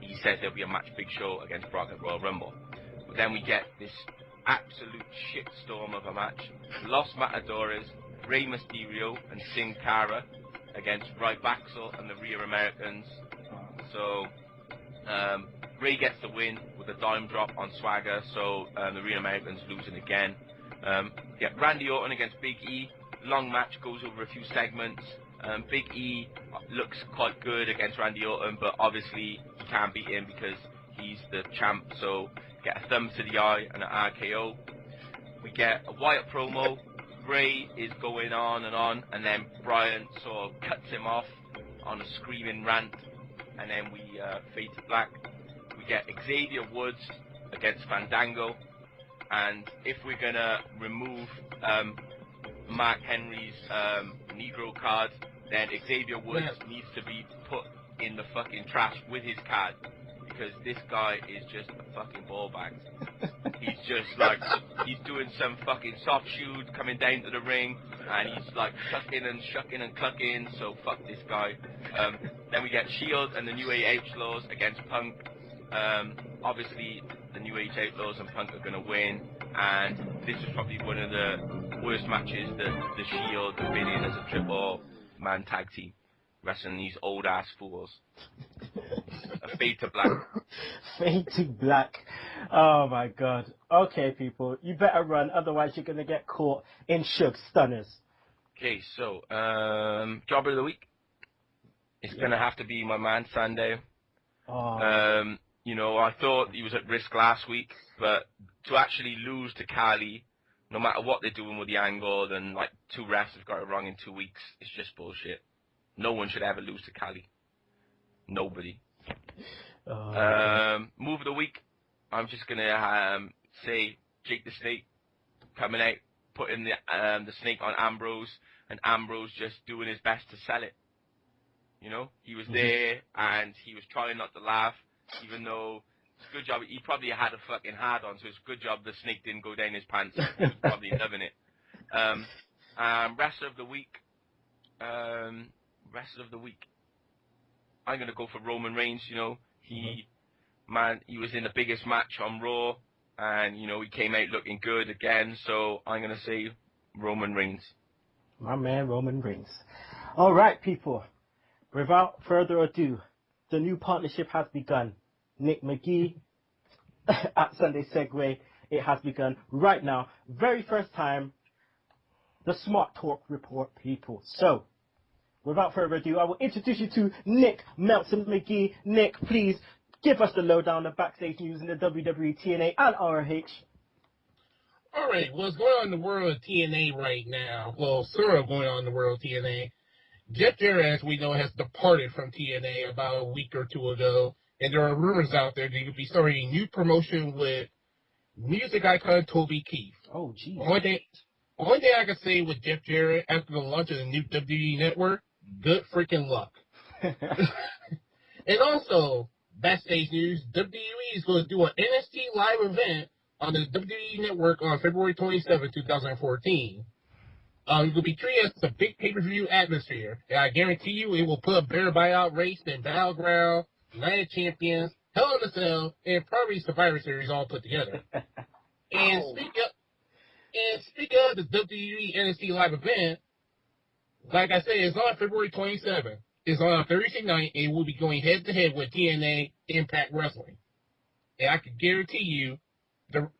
he says there'll be a match Big Show against Brock at Royal Rumble. But then we get this absolute shitstorm of a match. Los Matadores, Rey Mysterio and Sin Cara against Axel and the Rear Americans. So Rey gets the win with a dime drop on Swagger, so the Rear Americans losing again. Randy Orton against Big E. Long match, goes over a few segments. Big E looks quite good against Randy Orton, but obviously he can't beat him because he's the champ, so get a thumb to the eye and an RKO. We get a Wyatt promo. Bray is going on, and then Bryan sort of cuts him off on a screaming rant, and then we fade to black. We get Xavier Woods against Fandango, and if we're gonna remove Mark Henry's Negro card, then Xavier Woods needs to be put in the fucking trash with his card, because this guy is just a fucking ball bag. He's just like, he's doing some fucking soft shoes coming down to the ring, and he's like shucking and clucking, so fuck this guy. Then we get Shield and the New Age Outlaws against Punk. Obviously, the New Age Outlaws and Punk are going to win, and this is probably one of the worst matches that the Shield have been in as a triple-man tag team, wrestling these old-ass fools. A fade to black. Fade to black. Oh my god. Okay, people, you better run, otherwise you're going to get caught in Sugs Stunners. Okay, so, Jobber of the Week. It's going to have to be my man, Sandow. Oh. You know, I thought he was at risk last week, but to actually lose to Khali, no matter what they're doing with the angle, then like 2 refs have got it wrong in 2 weeks, it's just bullshit. No one should ever lose to Khali. Nobody. Move of the week. I'm just gonna say Jake the Snake coming out, putting the snake on Ambrose, and Ambrose just doing his best to sell it. You know, he was there and he was trying not to laugh, even though it's a good job. He probably had a fucking hard on, so it's a good job the snake didn't go down his pants. He was probably loving it. Wrestler of the week. Wrestler of the week. I'm gonna go for Roman Reigns. You know, he was in the biggest match on Raw, and you know he came out looking good again. So I'm gonna say Roman Reigns. My man, Roman Reigns. All right, people. Without further ado, the new partnership has begun. Nick Magee at Sunday Segue. It has begun right now. Very first time, the SmarkTalk report, people. So, without further ado, I will introduce you to Nick Meltzer Magee. Nick, please give us the lowdown of backstage news in the WWE, TNA, and ROH. All right, what's going on in the world of TNA right now? Well, sort of going on in the world of TNA. Jeff Jarrett, as we know, has departed from TNA about a week or 2 ago, and there are rumors out there that he could be starting a new promotion with music icon Toby Keith. Oh, geez. Only thing I can say with Jeff Jarrett after the launch of the new WWE network, good freaking luck. And also, backstage news, WWE is going to do an NXT live event on the WWE network on February 27, 2014. It will be treated as a big pay-per-view atmosphere, and I guarantee you it will put a better buyout race than Battleground, United Champions, Hell in a Cell, and probably Survivor Series all put together. And speaking of the WWE NXT live event, like I said, it's on February 27th. It's on a Thursday night, and it will be going head-to-head with TNA Impact Wrestling. And I can guarantee you, the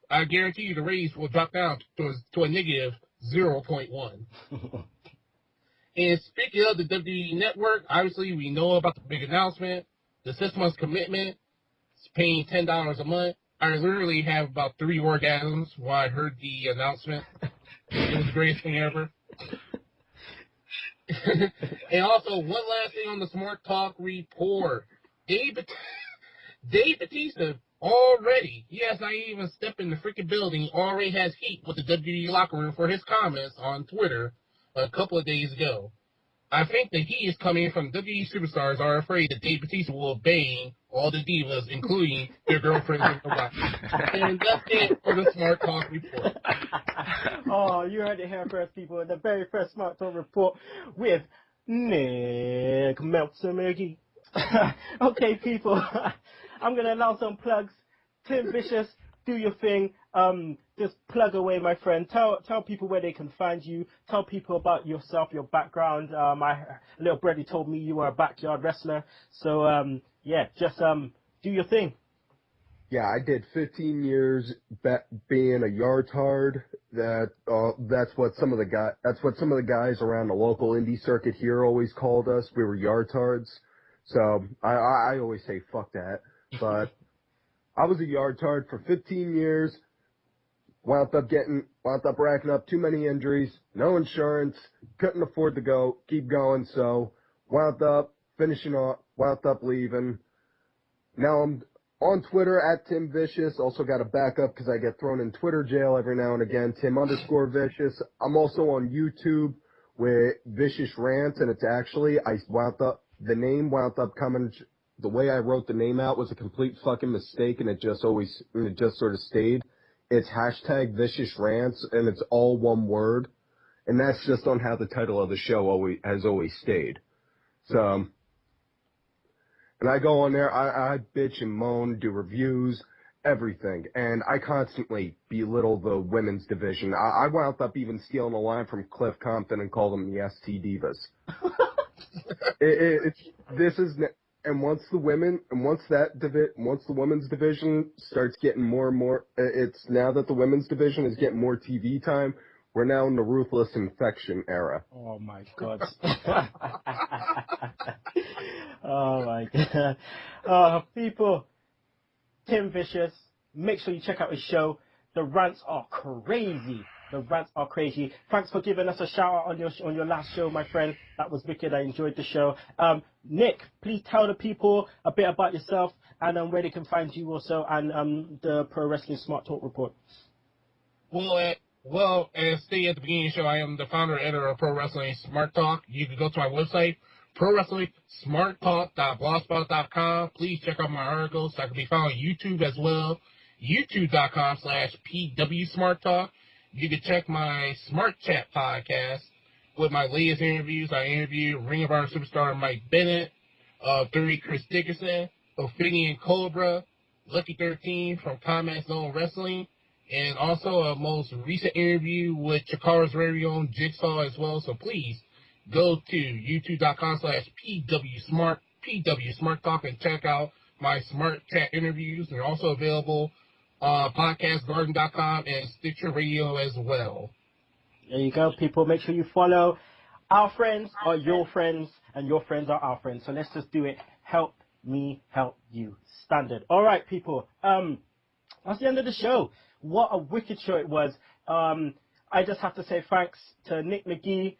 ratings will drop down to a negative 0.1. And speaking of the WWE Network, obviously we know about the big announcement, the 6 months commitment. It's paying $10 a month. I literally have about 3 orgasms while I heard the announcement. It was the greatest thing ever. And also, one last thing on the SmarkTalk report. Dave Bautista already, he has not even stepped in the freaking building, already has heat with the WWE locker room for his comments on Twitter a couple of days ago. I think the heat is coming from WWE superstars are afraid that Dave Bautista will bang all the divas, including their girlfriends and their wives. And that's it for the SmarkTalk report. Oh, you heard it here first, people. In the very first SmarkTalk report with Nick Meltzer Magee. Okay, people. I'm gonna announce some plugs. Tim Vicious, do your thing. Just plug away, my friend. Tell people where they can find you. Tell people about yourself, your background. My little Brady told me you were a backyard wrestler. So yeah, just do your thing. Yeah, I did 15 years being a yard-tard. That's what some of the guys around the local indie circuit here always called us. We were yard-tards. So I always say fuck that. But I was a yard-tard for 15 years. Wound up racking up too many injuries, no insurance, couldn't afford to keep going. So wound up finishing off, wound up leaving. Now I'm on Twitter at Tim Vicious. Also got a backup because I get thrown in Twitter jail every now and again. Tim_Vicious. I'm also on YouTube with Vicious Rants, and it's actually the name wound up coming. The way I wrote the name out was a complete fucking mistake, and it just sort of stayed. It's #Vicious Rants, and it's all one word, and that's just on how the title of the show has always stayed. So. And I go on there, I bitch and moan, do reviews, everything. And I constantly belittle the women's division. I wound up even stealing a line from Cliff Compton and called them the ST Divas. Once the women's division starts getting more and more, it's now that the women's division is getting more TV time, we're now in the ruthless infection era. Oh my God. Oh my God. People, Tim Vicious, make sure you check out his show. The rants are crazy. Thanks for giving us a shout out on your last show, my friend. That was wicked. I enjoyed the show. Nick, please tell the people a bit about yourself and where they can find you also, and the Pro Wrestling Smart Talk report. Well, as stated at the beginning of the show, I am the founder and editor of Pro Wrestling Smart Talk. You can go to my website, ProWrestlingSmartTalk.blogspot.com. Please check out my articles. I can be found on YouTube as well, youtube.com/PWSmartTalk. You can check my Smart Chat podcast with my latest interviews. I interviewed Ring of Honor superstar Mike Bennett, 30 Chris Dickerson, Ophidian Cobra, Lucky 13 from Combat Zone Wrestling, and also a most recent interview with Chikara's very own Jigsaw as well. So please go to youtube.com/PWSmartTalk and check out my Smart Chat interviews. They're also available on podcastgarden.com and Stitcher Radio as well. There you go, people. Make sure you follow. Our friends are your friends, and your friends are our friends. So let's just do it. Help me help you. Standard. All right, people. That's the end of the show. What a wicked show it was. I just have to say thanks to Nick Magee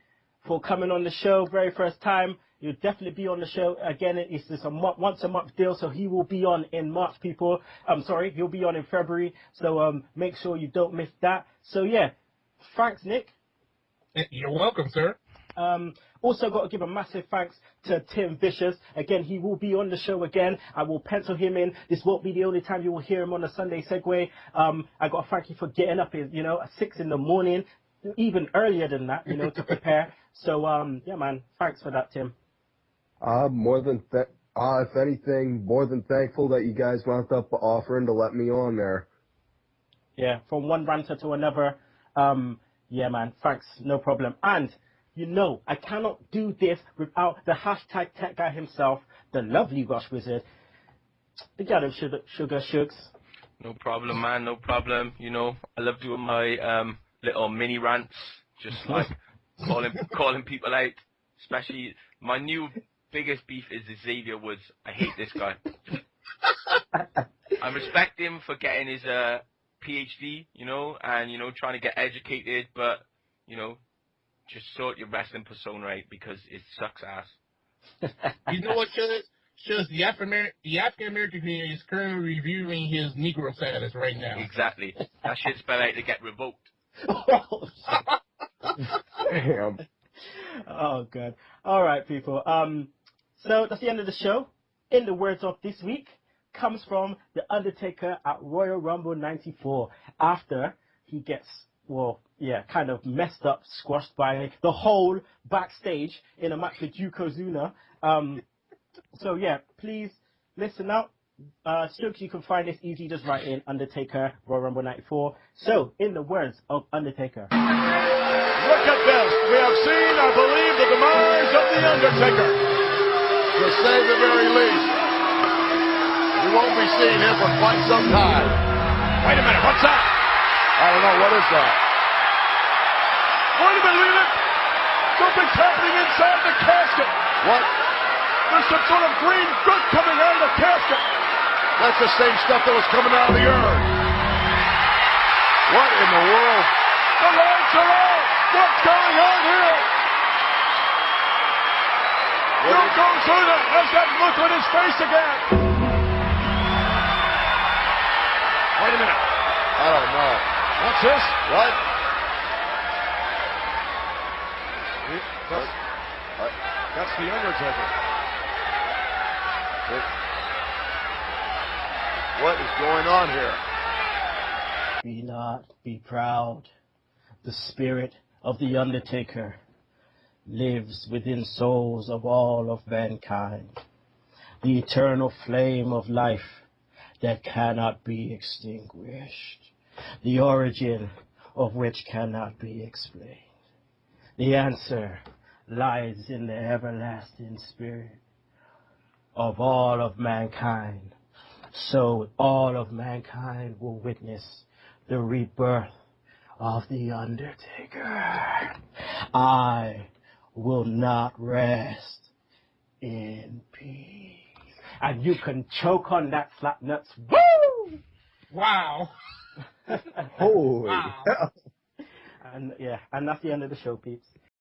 for coming on the show very first time. You'll definitely be on the show again. It's just a once a month deal, so he will be on in March, people. He'll be on in February, so make sure you don't miss that. So yeah, thanks, Nick. You're welcome, sir. Also got to give a massive thanks to Tim Vicious. Again, he will be on the show again. I will pencil him in. This won't be the only time you will hear him on a Sunday Segue. I got to thank you for getting up at 6 in the morning, even earlier than that, to prepare. So yeah, man, thanks for that, Tim. If anything, more than thankful that you guys wound up offering to let me on there. Yeah, from one ranter to another. Yeah, man, thanks, no problem. And I cannot do this without the #tech guy himself, the lovely Rush Wizard. The guy of Sugar Shugs. No problem, man, no problem. I love doing my little mini rants, just like calling people out. Especially my new biggest beef is Xavier Woods. I hate this guy. I respect him for getting his PhD, and trying to get educated, but just sort your wrestling persona out because it sucks ass. You know what, Shows the African American community is currently reviewing his Negro status right now. Exactly. That shit's better to get revoked. Damn. Oh, God. All right, people. So that's the end of the show. In the words of this week, comes from The Undertaker at Royal Rumble 94 after he gets, kind of messed up, squashed by the whole backstage in a match with Yokozuna. So yeah, please listen out. Sugs, you can find this easy. Just write in Undertaker Royal Rumble 94. So, in the words of Undertaker. Look at this. We have seen, I believe, the demise of The Undertaker. To say the very least. We won't be seeing him for quite some time. Wait a minute, what's that? I don't know, what is that? Wait a minute, look. Something's happening inside the casket. What? There's some sort of green gook coming out of the casket. That's the same stuff that was coming out of the urn. What in the world? The lights are out. What's going on here? Yokozuna has that look on his face again. Wait a minute. I don't know. What's this? What? That's the Undertaker. What is going on here? Be not, be proud. The spirit of the Undertaker lives within souls of all of mankind. The eternal flame of life that cannot be extinguished. The origin of which cannot be explained. The answer lies in the everlasting spirit of all of mankind. So all of mankind will witness the rebirth of the Undertaker. I will not rest in peace. And you can choke on that slap nuts. Woo! Wow. Holy Wow. hell. And yeah, and that's the end of the show, peeps.